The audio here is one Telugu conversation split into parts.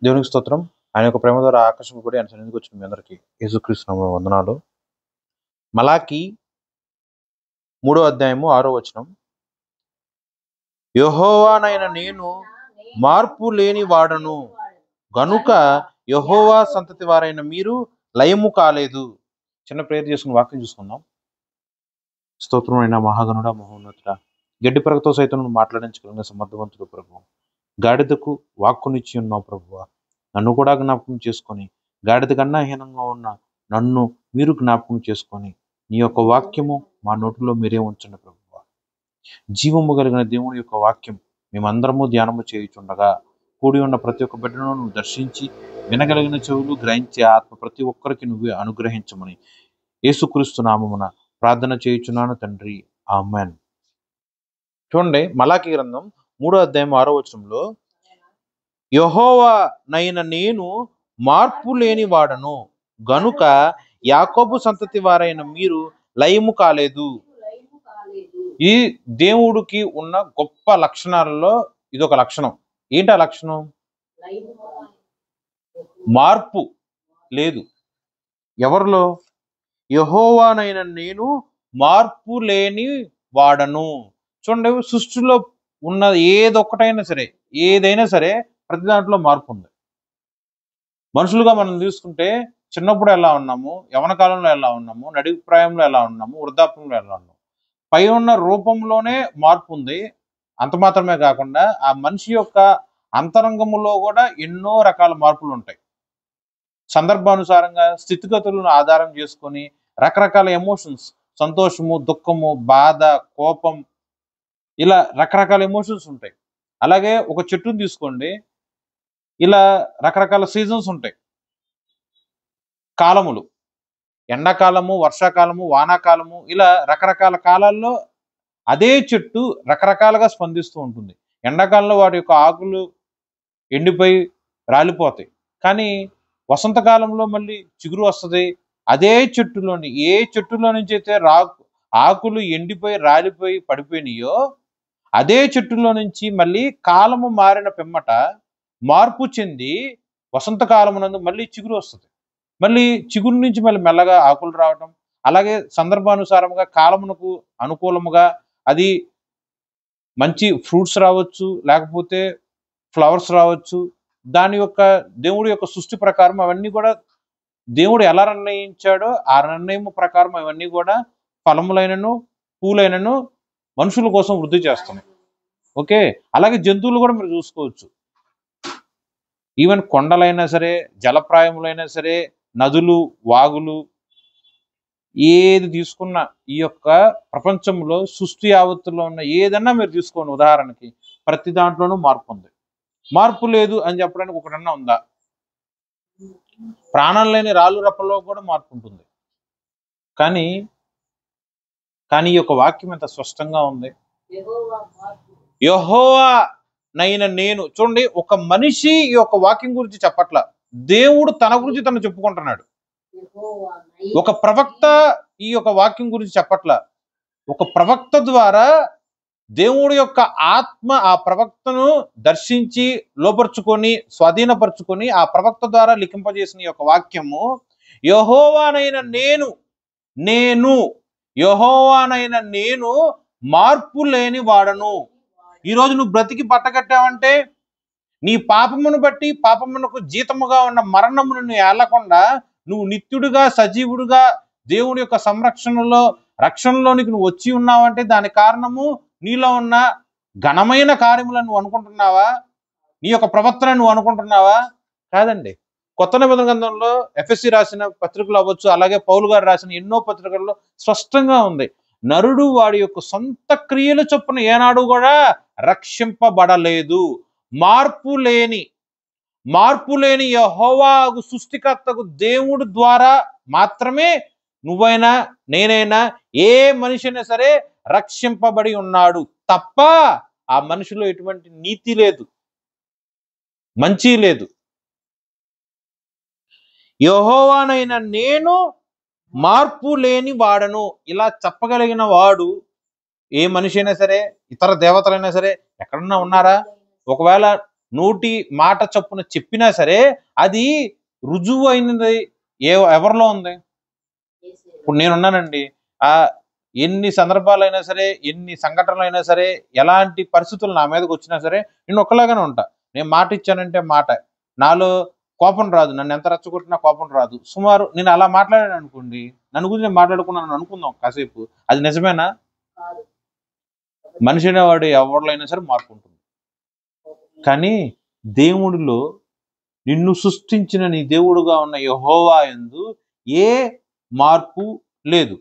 దేవునికి స్తోత్రం. ఆయన యొక్క ప్రేమ ద్వారా ఆకర్షింపబడి ఆయన సన్నిధికి వచ్చిన మీ అందరికీ యేసుక్రీస్తు నామములో వందనాలు. మలాకి 3వ అధ్యాయము 6వ వచనం. యెహోవానైన నేను మార్పు లేని వాడను గనుక యెహోవా సంతతి వారైన మీరు లయము కాలేదు. చిన్న ప్రేయర్ చేసుకుని వాక్యం చూసుకుందాం. స్తోత్రమైన మహాగణుడ మహోన్నతుడ, గడ్డి పరగతో సైతం నువ్వు మాట్లాడించగలిగిన సమర్థవంతుడు ప్రభు. గాడిదకు వాక్కునిచ్చి ఉన్నావు ప్రభువా, నన్ను కూడా జ్ఞాపకం చేసుకొని గాడిద కన్నా హీనంగా ఉన్న నన్ను మీరు జ్ఞాపకం చేసుకొని నీ యొక్క వాక్యము మా నోటిలో మీరే ఉంచండి ప్రభువా. జీవము కలిగిన దేవుని యొక్క వాక్యం మేమందరము ధ్యానము చేయుచుండగా కూడి ఉన్న ప్రతి ఒక్క బిడ్డను నువ్వు దర్శించి వినగలిగిన చెవులు గ్రహించే ఆత్మ ప్రతి ఒక్కరికి నువ్వే అనుగ్రహించమని యేసుక్రీస్తు నామమున ప్రార్థన చేయుచున్నాను తండ్రి, ఆమేన్. చూడండి, మలాకి గ్రంథం 3వ అధ్యాయం 6వ వచనంలో, యెహోవానైన నేను మార్పు లేని వాడను గనుక యాకోబు సంతతి వారైన మీరు లయము కాలేదు. ఈ దేవుడికి ఉన్న గొప్ప లక్షణాలలో ఇదొక లక్షణం. ఏంటి ఆ లక్షణం? మార్పు లేదు. ఎవరిలో? యెహోవానైన నేను మార్పు లేని వాడను. చూడండి, సృష్టిలో ఉన్న ఏదైనా సరే ప్రతి దాంట్లో మార్పు ఉంది. మనుషులుగా మనం తీసుకుంటే చిన్నప్పుడు ఎలా ఉన్నాము, యవన కాలంలో ఎలా ఉన్నాము, నడిప్రాయంలో ఎలా ఉన్నాము, వృద్ధాప్యంలో ఎలా ఉన్నాము. పై ఉన్న రూపంలోనే మార్పు ఉంది. అంత మాత్రమే కాకుండా ఆ మనిషి యొక్క అంతరంగములో కూడా ఎన్నో రకాల మార్పులు ఉంటాయి. సందర్భానుసారంగా స్థితిగతులను ఆధారం చేసుకొని రకరకాల ఎమోషన్స్, సంతోషము, దుఃఖము, బాధ, కోపం, ఇలా రకరకాల ఎమోషన్స్ ఉంటాయి. అలాగే ఒక చెట్టును తీసుకోండి, ఇలా రకరకాల సీజన్స్ ఉంటాయి. కాలములు, ఎండాకాలము, వర్షాకాలము, వానాకాలము, ఇలా రకరకాల కాలాల్లో అదే చెట్టు రకరకాలుగా స్పందిస్తూ ఉంటుంది. ఎండాకాలంలో వాటి యొక్క ఆకులు ఎండిపోయి రాలిపోతాయి, కానీ వసంతకాలంలో మళ్ళీ చిగురు వస్తుంది. అదే చెట్టులోని ఏ చెట్టులో నుంచి అయితే ఆకులు ఎండిపోయి రాలిపోయి పడిపోయినాయో అదే చెట్టులో నుంచి మళ్ళీ కాలము మారిన పిమ్మట మార్పు చెంది వసంతకాలమునందు మళ్ళీ చిగురు వస్తుంది. మళ్ళీ చిగురు నుంచి మళ్ళీ మెల్లగా ఆకులు రావటం, అలాగే సందర్భానుసారంగా కాలమునకు అనుకూలముగా అది మంచి ఫ్రూట్స్ రావచ్చు, లేకపోతే ఫ్లవర్స్ రావచ్చు. దాని యొక్క దేవుడి యొక్క సృష్టి ప్రకారం అవన్నీ కూడా దేవుడు ఎలా నిర్ణయించాడో ఆ నిర్ణయం ప్రకారం అవన్నీ కూడా ఫలములైనను పూలైనను మనుషుల కోసం వృద్ధి చేస్తున్నాయి. ఓకే, అలాగే జంతువులు కూడా మీరు చూసుకోవచ్చు. ఈవెన్ కొండలైనా సరే, జలప్రాయములైనా సరే, నదులు, వాగులు, ఏది తీసుకున్నా ఈ యొక్క ప్రపంచంలో సృష్టి యావత్తులో ఉన్న ఏదన్నా మీరు తీసుకోండి, ఉదాహరణకి ప్రతి దాంట్లోనూ మార్పు ఉంది. మార్పు లేదు అని చెప్పడానికి ఒకటన్నా ఉందా? ప్రాణం లేని రాళ్ళు రప్పల్లో కూడా మార్పు ఉంటుంది. కానీ ఈ యొక్క వాక్యం ఎంత స్పష్టంగా ఉంది. యెహోవానైన నేను. చూడండి, ఒక మనిషి ఈ యొక్క వాక్యం గురించి చెప్పట్లా, దేవుడు తన గురించి తను చెప్పుకుంటున్నాడు. ఒక ప్రవక్త ఈ యొక్క వాక్యం గురించి చెప్పట్లా, ఒక ప్రవక్త ద్వారా దేవుడి యొక్క ఆత్మ ఆ ప్రవక్తను దర్శించి లోపరుచుకొని స్వాధీనపరుచుకొని ఆ ప్రవక్త ద్వారా లిఖింపజేసిన యొక్క వాక్యము, యెహోవానైన నేను యెహోవానైన నేను మార్పు లేని వాడను. ఈరోజు నువ్వు బ్రతికి పట్టగట్టావంటే నీ పాపమును బట్టి పాపమునకు జీతముగా ఉన్న మరణమును నువ్వు ఏలకుండా నువ్వు నిత్యుడిగా సజీవుడిగా దేవుడి యొక్క సంరక్షణలో రక్షణలోనికి నువ్వు వచ్చి ఉన్నావంటే దాని కారణము నీలో ఉన్న ఘనమైన కార్యములను నువ్వు అనుకుంటున్నావా? నీ యొక్క ప్రవర్తన నువ్వు అనుకుంటున్నావా? కాదండి. కొత్త నిబంధన గ్రంథంలో ఎఫెసీ రాసిన పత్రికలు అవ్వచ్చు, అలాగే పౌలు గారు రాసిన ఎన్నో పత్రికల్లో స్పష్టంగా ఉంది, నరుడు వాడి యొక్క సొంత క్రియల చొప్పున ఏనాడు కూడా రక్షింపబడలేదు. మార్పు లేని యెహోవాకు సృష్టికర్తకు దేవుడు ద్వారా మాత్రమే నువ్వైనా నేనైనా ఏ మనిషి అయినా సరే రక్షింపబడి ఉన్నాడు తప్ప ఆ మనిషిలో ఎటువంటి నీతి లేదు, మంచి లేదు. యెహోవానైన నేను మార్పు లేని వాడను. ఇలా చెప్పగలిగిన వాడు ఏ మనిషి అయినా సరే, ఇతర దేవతలైనా సరే ఎక్కడన్నా ఉన్నారా? ఒకవేళ నోటి మాట చొప్పున చెప్పినా సరే అది రుజువు అయినది ఎవరిలో ఉంది? ఇప్పుడు నేనున్నానండి. ఎన్ని సందర్భాలైనా సరే, ఎన్ని సంఘటనలు అయినా సరే, ఎలాంటి పరిస్థితులు నా మీదకి వచ్చినా సరే నేను ఒక్కలాగానే ఉంటా. నేను మాట ఇచ్చానంటే మాట. నాలో కోపం రాదు. నన్ను ఎంత రెచ్చగొట్టినా కోపం రాదు. సుమారు నేను అలా మాట్లాడాను అనుకోండి, నన్ను గురించి నేను మాట్లాడుకున్నాను అనుకుందాం కాసేపు, అది నిజమేనా? మనిషి అనేవాడు ఎవరిలో అయినా సరే మార్పు ఉంటుంది. కానీ దేవుడిలో నిన్ను సృష్టించిన నీ దేవుడుగా ఉన్న యెహోవా యందు ఏ మార్పు లేదు.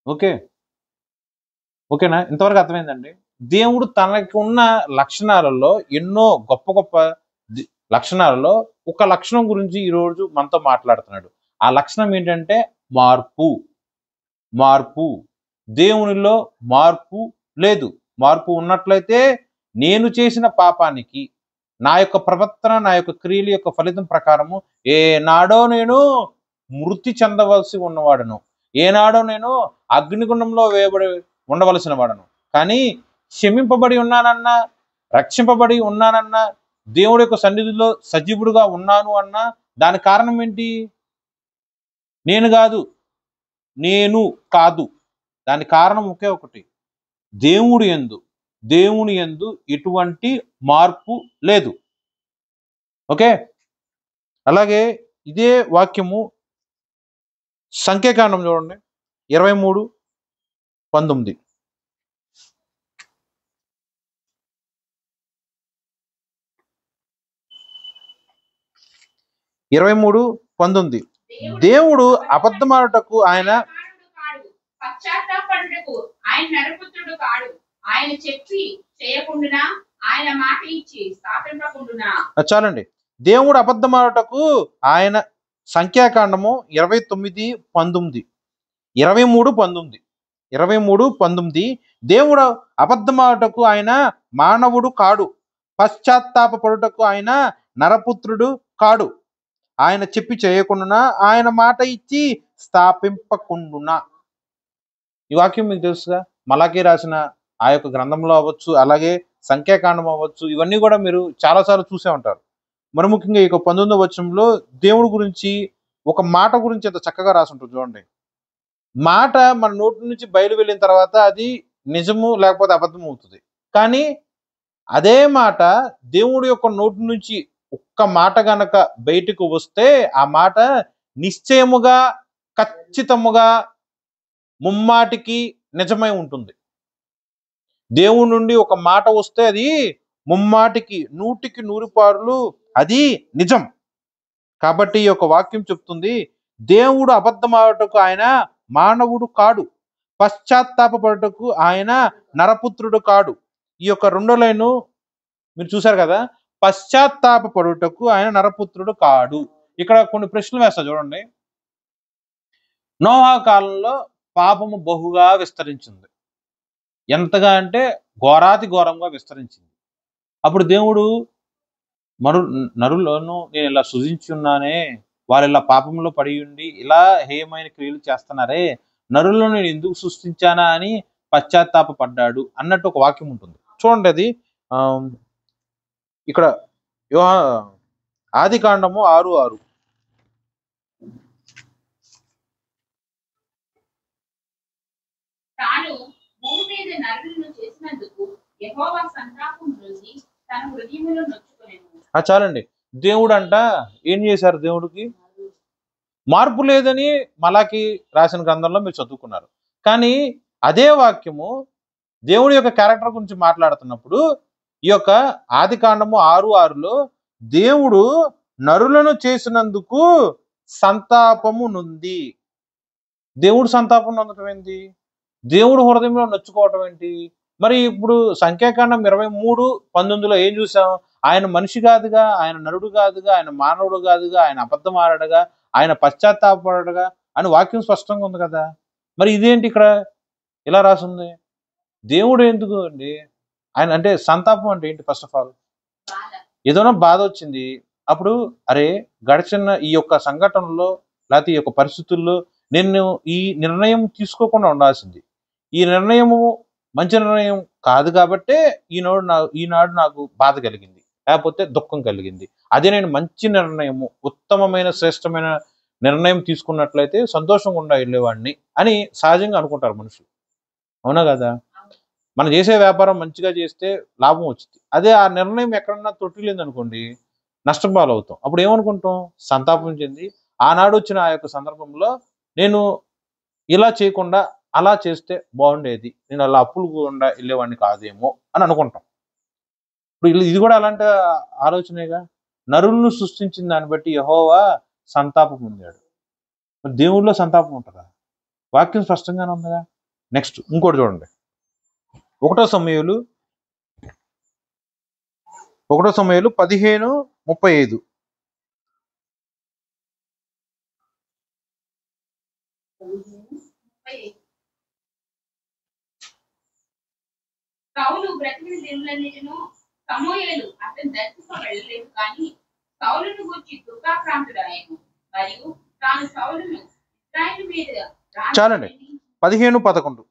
ఓకేనా? ఇంతవరకు అర్థమైందండి. దేవుడు తనకి ఉన్న లక్షణాలలో ఎన్నో గొప్ప గొప్ప లక్షణాలలో ఒక లక్షణం గురించి ఈరోజు మనతో మాట్లాడుతున్నాడు. ఆ లక్షణం ఏంటంటే మార్పు. దేవునిలో మార్పు లేదు. మార్పు ఉన్నట్లయితే నేను చేసిన పాపానికి నా యొక్క ప్రవర్తన, నా యొక్క క్రియల యొక్క ఫలితం ప్రకారము ఏనాడో నేను మృతి చెందవలసి ఉన్నవాడను, ఏనాడో నేను అగ్నిగుండంలో వేయబడి ఉండవలసిన వాడను. కానీ క్షమింపబడి ఉన్నానన్నా, రక్షింపబడి ఉన్నానన్నా, దేవుడి యొక్క సన్నిధిలో సజీవుడుగా ఉన్నాను అన్నా దాని కారణం ఏంటి? నేను కాదు. దాని కారణం ఒకే ఒకటి, దేవుని యందు ఎటువంటి మార్పు లేదు. ఓకే. అలాగే ఇదే వాక్యము సంఖ్యాకాండం చూడండి 23:19. దేవుడు అబద్ధమాడుటకు ఆయన చాలండి. దేవుడు అబద్ధమాడుటకు ఆయన సంఖ్యాకాండము 23:19 దేవుడు అబద్ధమాడుటకు ఆయన మానవుడు కాడు, పశ్చాత్తాపపడుటకు ఆయన నరపుత్రుడు కాడు, ఆయన చెప్పి చేయకుండునా, ఆయన మాట ఇచ్చి స్థాపింపకుండునా. ఈ వాక్యం మీకు తెలుసుగా. మలాకీ రాసిన ఆ యొక్క గ్రంథంలో అవ్వచ్చు, అలాగే సంఖ్యాకాండం అవ్వచ్చు, ఇవన్నీ కూడా మీరు చాలాసార్లు చూసే ఉంటారు. మరి ముఖ్యంగా ఈ 19వ వచనంలో దేవుడి గురించి ఒక మాట గురించి ఎంత చక్కగా రాసి ఉంటుంది చూడండి. మాట మన నోటి నుంచి బయలు వెళ్ళిన తర్వాత అది నిజము లేకపోతే అబద్ధం అవుతుంది. కానీ అదే మాట దేవుడి యొక్క నోటి నుంచి ఒక్క మాట గనక బయటకు వస్తే ఆ మాట నిశ్చయముగా, ఖచ్చితముగా, ముమ్మాటికి నిజమై ఉంటుంది. దేవుడి నుండి ఒక మాట వస్తే అది ముమ్మాటికి 100కి 100 అది నిజం. కాబట్టి ఈ యొక్క వాక్యం చెప్తుంది, దేవుడు అబద్ధమాడుటకు ఆయన మానవుడు కాడు, పశ్చాత్తాపపడుటకు ఆయన నరపుత్రుడు కాడు. ఈ యొక్క 2వ లైను మీరు చూశారు కదా, పశ్చాత్తాపపడుటకు ఆయన నరపుత్రుడు కాడు. ఇక్కడ కొన్ని ప్రశ్నలు వేస్తా చూడండి. నోహా కాలంలో పాపము బహుగా విస్తరించింది. ఎంతగా అంటే ఘోరాతి ఘోరంగా విస్తరించింది. అప్పుడు దేవుడు నరులను నేను ఇలా సృజించి ఉన్నానే, వాళ్ళు ఇలా పాపంలో పడి ఉండి ఇలా హేయమైన క్రియలు చేస్తున్నారే, నరులను నేను ఎందుకు సృష్టించానా అని పశ్చాత్తాపపడ్డాడు అన్నట్టు ఒక వాక్యం ఉంటుంది చూడండి. అది ఇక్కడ ఆదికాండము 6:6. చాలండి. దేవుడు అంట ఏం చేశారు? దేవుడికి మార్పు లేదని మలాకి రాసిన గ్రంథంలో మీరు చదువుకున్నారు. కానీ అదే వాక్యము దేవుడి యొక్క క్యారెక్టర్ గురించి మాట్లాడుతున్నప్పుడు ఈ యొక్క ఆదికాండము 6:6లో దేవుడు నరులను చేసినందుకు సంతాపము నొంది. దేవుడు సంతాపం నొందటం ఏంటి? దేవుడు హృదయంలో నొచ్చుకోవటం ఏంటి? మరి ఇప్పుడు సంఖ్యాకాండం 23:19లో ఏం చూసాం? ఆయన మనిషి కాదుగా, ఆయన నరుడు కాదుగా, ఆయన మానవుడు కాదుగా, ఆయన అబద్ధం ఆడగా, ఆయన పశ్చాత్తాపడగా అని వాక్యం స్పష్టంగా ఉంది కదా. మరి ఇదేంటి ఇక్కడ ఇలా రాసింది? దేవుడు ఎందుకు అండి ఆయన అంటే సంతాపం అంటే ఏంటి? ఫస్ట్ ఆఫ్ ఆల్ ఏదైనా బాధ వచ్చింది, అప్పుడు అరే గడిచిన ఈ యొక్క సంఘటనలో లేకపోతే ఈ యొక్క పరిస్థితుల్లో నేను ఈ నిర్ణయం తీసుకోకుండా ఉండాల్సింది, ఈ నిర్ణయము మంచి నిర్ణయం కాదు కాబట్టే ఈనాడు నాకు బాధ కలిగింది లేకపోతే దుఃఖం కలిగింది. అదే నేను మంచి నిర్ణయము, ఉత్తమమైన శ్రేష్టమైన నిర్ణయం తీసుకున్నట్లయితే సంతోషంగా ఉండా వెళ్ళేవాడిని అని సహజంగా అనుకుంటారు మనుషులు. అవునా కదా? మనం చేసే వ్యాపారం మంచిగా చేస్తే లాభం వచ్చింది. అదే ఆ నిర్ణయం ఎక్కడన్నా తొట్టిలేదనుకోండి, నష్టం పాలవుతాం. అప్పుడు ఏమనుకుంటాం? సంతాపం చెంది ఆనాడు వచ్చిన ఆ యొక్క సందర్భంలో నేను ఇలా చేయకుండా అలా చేస్తే బాగుండేది, నేను అలా అప్పులు గుండా వెళ్ళేవాడిని కాదేమో అని అనుకుంటాం. ఇప్పుడు ఇది కూడా అలాంటి ఆలోచనేగా. నరులను సృష్టించిన దాన్ని బట్టి యెహోవా సంతాపం పొందాడు. మరి దేవుడిలో సంతాపం ఉంటుందా? వాక్యం స్పష్టంగానే ఉందిగా. నెక్స్ట్ ఇంకోటి చూడండి. 1 సమూయేలు 15:35. సౌలు బ్రతికిన దినములన్నిటిను సమూయేలు అతని దర్శింప వెళ్ళలేదు, కానీ సౌలును గూర్చి దుఃఖాక్రాంతుడాయెను. మరియు తాను సౌలును ఇశ్రాయేలు మీద చాలండి. 15:11.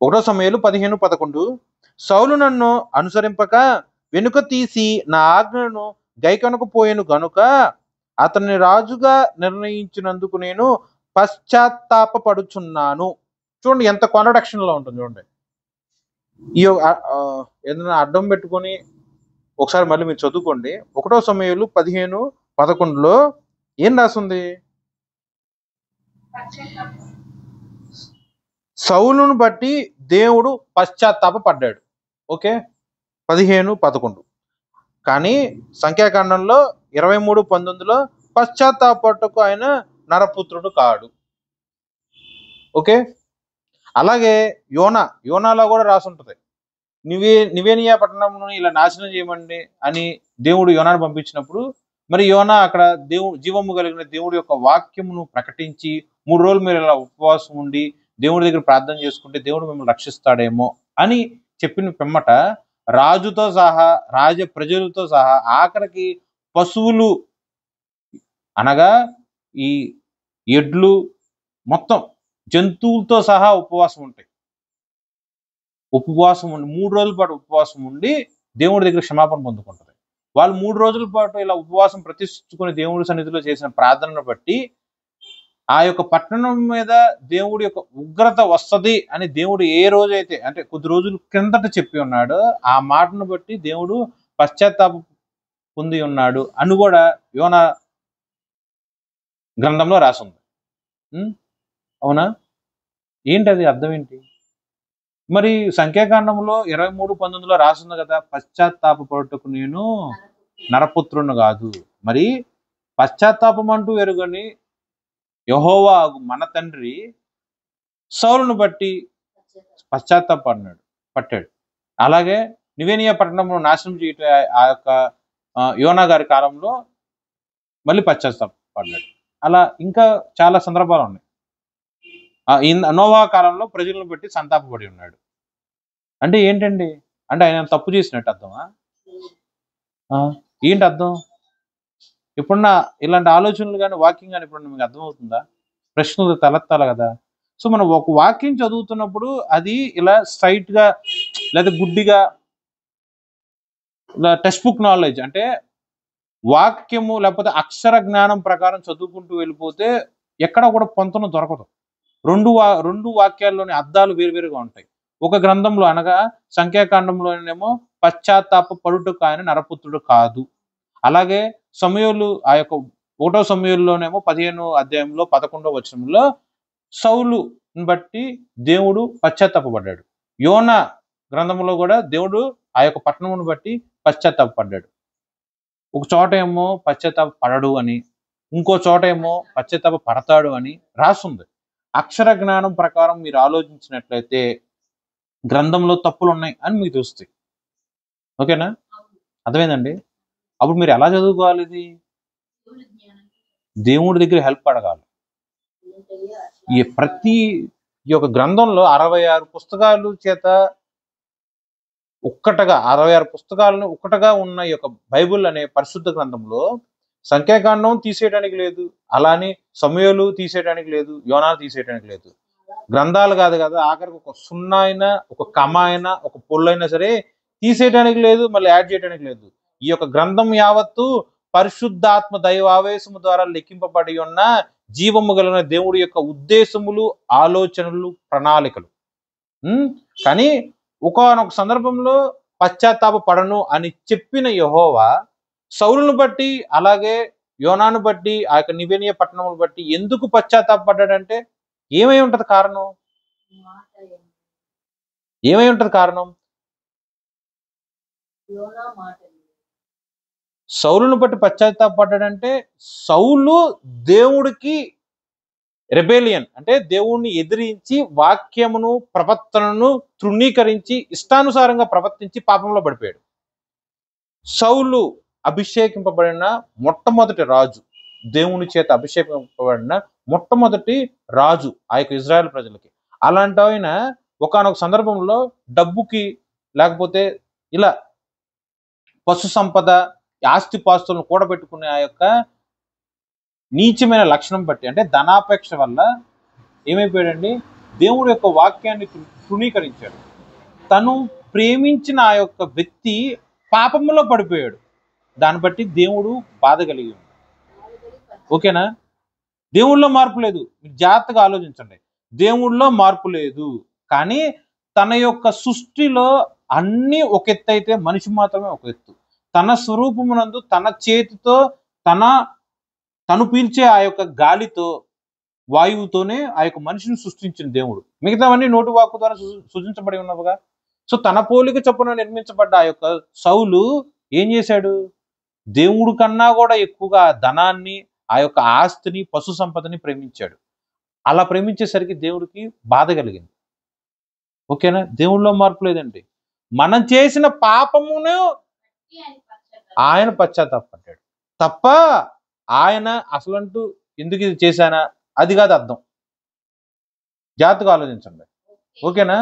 1 సమూయేలు 15:11. సౌలు నన్ను అనుసరింపక వెనుక తీసి నా ఆజ్ఞను గైకొనకపోయెను గనుక అతన్ని రాజుగా నిర్ణయించినందుకు నేను పశ్చాత్తాపపడుచున్నాను. చూడండి ఎంత కాంట్రడిక్షన్ లో ఉంటుంది చూడండి. ఈ ఏదైనా అడ్డం పెట్టుకొని ఒకసారి మళ్ళీ మీరు చదువుకోండి. 1 సమూయేలు 15:11లో ఏం రాస్తుంది? సౌలును బట్టి దేవుడు పశ్చాత్తాపపడ్డాడు. ఓకే, 15:11. కానీ సంఖ్యాకాండంలో 23:19లో పశ్చాత్తాపట్టుకు ఆయన నరపుత్రుడు కాడు. ఓకే, అలాగే యోనాలో కూడా రాసి ఉంటుంది. నివేనియా పట్టణంను ఇలా నాశనం చేయమండి అని దేవుడు యోనాను పంపించినప్పుడు, మరి యోనా అక్కడ జీవము కలిగిన దేవుడి యొక్క వాక్యమును ప్రకటించి 3 రోజులు మీరు ఇలా ఉపవాసం ఉండి దేవుడి దగ్గర ప్రార్థన చేసుకుంటే దేవుడు మిమ్మల్ని రక్షిస్తాడేమో అని చెప్పిన పిమ్మట రాజుతో సహా రాజ ప్రజలతో సహా ఆఖరికి పశువులు అనగా ఈ ఎడ్లు మొత్తం జంతువులతో సహా ఉపవాసం ఉంటాయి. ఉపవాసం ఉండి 3 రోజుల పాటు ఉపవాసం ఉండి దేవుడి దగ్గర క్షమాపణ పొందుకుంటుంది. వాళ్ళు 3 రోజుల పాటు ఇలా ఉపవాసం ప్రతిష్ఠించుకుని దేవుడి సన్నిధిలో చేసిన ప్రార్థనను బట్టి ఆ యొక్క పట్టణం మీద దేవుడి యొక్క ఉగ్రత వస్తుంది అని దేవుడు ఏ రోజైతే, అంటే కొద్ది రోజుల కిందట చెప్పి ఉన్నాడో ఆ మాటను బట్టి దేవుడు పశ్చాత్తాపం పొంది ఉన్నాడు అని కూడా యోనా గ్రంథంలో రాసింది. అవునా? ఏంటి అది అర్థం ఏంటి? మరి సంఖ్యాకాండంలో 23:19లో రాసింది కదా, పశ్చాత్తాపపడుటకు నేను నరపుత్రుని కాదు. మరి పశ్చాత్తాపం అంటూ ఎరుగని యెహోవా మన తండ్రి సౌలును బట్టి పట్టాడు. అలాగే నివేనియా పట్టణంలో నాశనం చేయటం ఆ యొక్క యోనా గారి కాలంలో మళ్ళీ పశ్చాత్తాపడ్డాడు. అలా ఇంకా చాలా సందర్భాలు ఉన్నాయి. నోవా కాలంలో ప్రజలను బట్టి సంతాపపడి ఉన్నాడు. అంటే ఏంటండి? అంటే ఆయన తప్పు చేసినట్టు అర్థమా? ఏంటి అర్థం? ఇప్పుడున్న ఇలాంటి ఆలోచనలు కానీ వాక్యం కానీ ఇప్పుడు మీకు అర్థమవుతుందా? ప్రశ్నలు తలెత్తాలి కదా. సో మనం ఒక వాక్యం చదువుతున్నప్పుడు అది ఇలా స్ట్రైట్ గా లేదా గుడ్డిగా ఇలా టెక్స్ట్ బుక్ నాలెడ్జ్ అంటే వాక్యము లేకపోతే అక్షర జ్ఞానం ప్రకారం చదువుకుంటూ వెళ్ళిపోతే ఎక్కడ కూడా పొంతన దొరకదు. రెండు వాక్యాల్లోని అర్థాలు వేరువేరుగా ఉంటాయి. ఒక గ్రంథంలో అనగా సంఖ్యాకాండంలోనేమో పశ్చాత్తాప పడుటకు ఆయన నరపుత్రుడు కాదు. అలాగే సమూయేలు ఆ యొక్క 1 సమూయేలులోనేమో 15వ అధ్యాయంలో 11వ వచనంలో సౌలు బట్టి దేవుడు పశ్చాత్తాపడ్డాడు. యోనా గ్రంథంలో కూడా దేవుడు ఆ యొక్క పట్టణమును బట్టి పశ్చాత్తాపడ్డాడు. ఒక చోట ఏమో పశ్చాత్తాప పడడు అని, ఇంకో చోట ఏమో పశ్చాత్తాప పడతాడు అని రాస్తుంది. అక్షర జ్ఞానం ప్రకారం మీరు ఆలోచించినట్లయితే గ్రంథంలో తప్పులు ఉన్నాయి అని మీకు తెలుస్తాయి. ఓకేనా? అర్థమైందండి? అప్పుడు మీరు ఎలా చదువుకోవాలి? ఇది దేవుడి దగ్గర హెల్ప్ అడగాలి. ప్రతి యొక్క గ్రంథంలో 66 పుస్తకాలు చేత ఒక్కటగా 66 పుస్తకాలను ఒక్కటగా ఉన్న ఈ యొక్క బైబుల్ అనే పరిశుద్ధ గ్రంథంలో సంఖ్యాకాండం తీసేయడానికి లేదు, అలానే సమూయేలు తీసేయడానికి లేదు, యోనా తీసేయడానికి లేదు. గ్రంథాలు కాదు కదా, ఆఖరికి ఒక సున్నా అయినా, ఒక కమ అయినా, ఒక పొల్లు అయినా సరే తీసేయడానికి లేదు, మళ్ళీ యాడ్ చేయడానికి లేదు. ఈ యొక్క గ్రంథం యావత్తు పరిశుద్ధాత్మ దైవావేశము ద్వారా లెక్కింపబడి ఉన్న జీవము కలిగిన దేవుడి యొక్క ఉద్దేశములు, ఆలోచనలు, ప్రణాళికలు. కానీ ఒకానొక సందర్భంలో పశ్చాత్తాప పడను అని చెప్పిన యెహోవా సౌలును బట్టి, అలాగే యోనాను బట్టి, ఆ యొక్క నిబేనియ పట్టణమును బట్టి ఎందుకు పశ్చాత్తాపడ్డాడంటే ఏమై ఉంటది కారణం? ఏమై ఉంటది కారణం? సౌలును బట్టి పశ్చాత్తాపడ్డాడంటే సౌలు దేవుడికి రెబేలియన్ అంటే దేవుణ్ణి ఎదిరించి వాక్యమును, ప్రవర్తనను తృణీకరించి ఇష్టానుసారంగా ప్రవర్తించి పాపంలో పడిపోయాడు. సౌలు అభిషేకింపబడిన మొట్టమొదటి రాజు, దేవుని చేత అభిషేకింపబడిన మొట్టమొదటి రాజు ఆ యొక్క ఇజ్రాయెల్ ప్రజలకి. అలాంటి ఆయన ఒకానొక సందర్భంలో డబ్బుకి, లేకపోతే ఇలా పశు సంపద, ఆస్తిపాస్తులను కూడబెట్టుకునే ఆ యొక్క నీచమైన లక్షణం బట్టి, అంటే ధనాపేక్ష వల్ల ఏమైపోయాడండి, దేవుడి యొక్క వాక్యాన్ని తృణీకరించాడు. తను ప్రేమించిన ఆ యొక్క వ్యక్తి పాపంలో పడిపోయాడు. దాన్ని బట్టి దేవుడు బాధ కలిగి ఉన్నాడు. ఓకేనా? దేవుళ్ళో మార్పు లేదు. మీరు జాగ్రత్తగా ఆలోచించండి. దేవుళ్ళో మార్పు లేదు, కానీ తన యొక్క సృష్టిలో అన్నీ ఒక ఎత్తు అయితే మనిషి మాత్రమే ఒక ఎత్తు. తన స్వరూపమునందు తన చేతితో తను పీల్చే ఆ యొక్క గాలితో, వాయువుతోనే ఆ యొక్క మనిషిని సృష్టించిన దేవుడు. మిగతావన్నీ నోటి వాక్కు ద్వారా సృజించబడి ఉన్నవిగా. సో తన పోలిక చొప్పున నిర్మించబడ్డ ఆ యొక్క సౌలు ఏం చేశాడు? దేవుడు కన్నా కూడా ఎక్కువగా ధనాన్ని, ఆ యొక్క ఆస్తిని, పశు సంపదని ప్రేమించాడు. అలా ప్రేమించేసరికి దేవుడికి బాధ కలిగింది. ఓకేనా? దేవుళ్ళలో మార్పు లేదండి. మనం చేసిన పాపమును ఆయన పశ్చాత్తాపడ్డాడు తప్ప ఆయన అసలంటూ ఎందుకు ఇది చేశానా అది కాదు అర్థం. జాగ్రత్తగా ఆలోచించండి. ఓకేనా?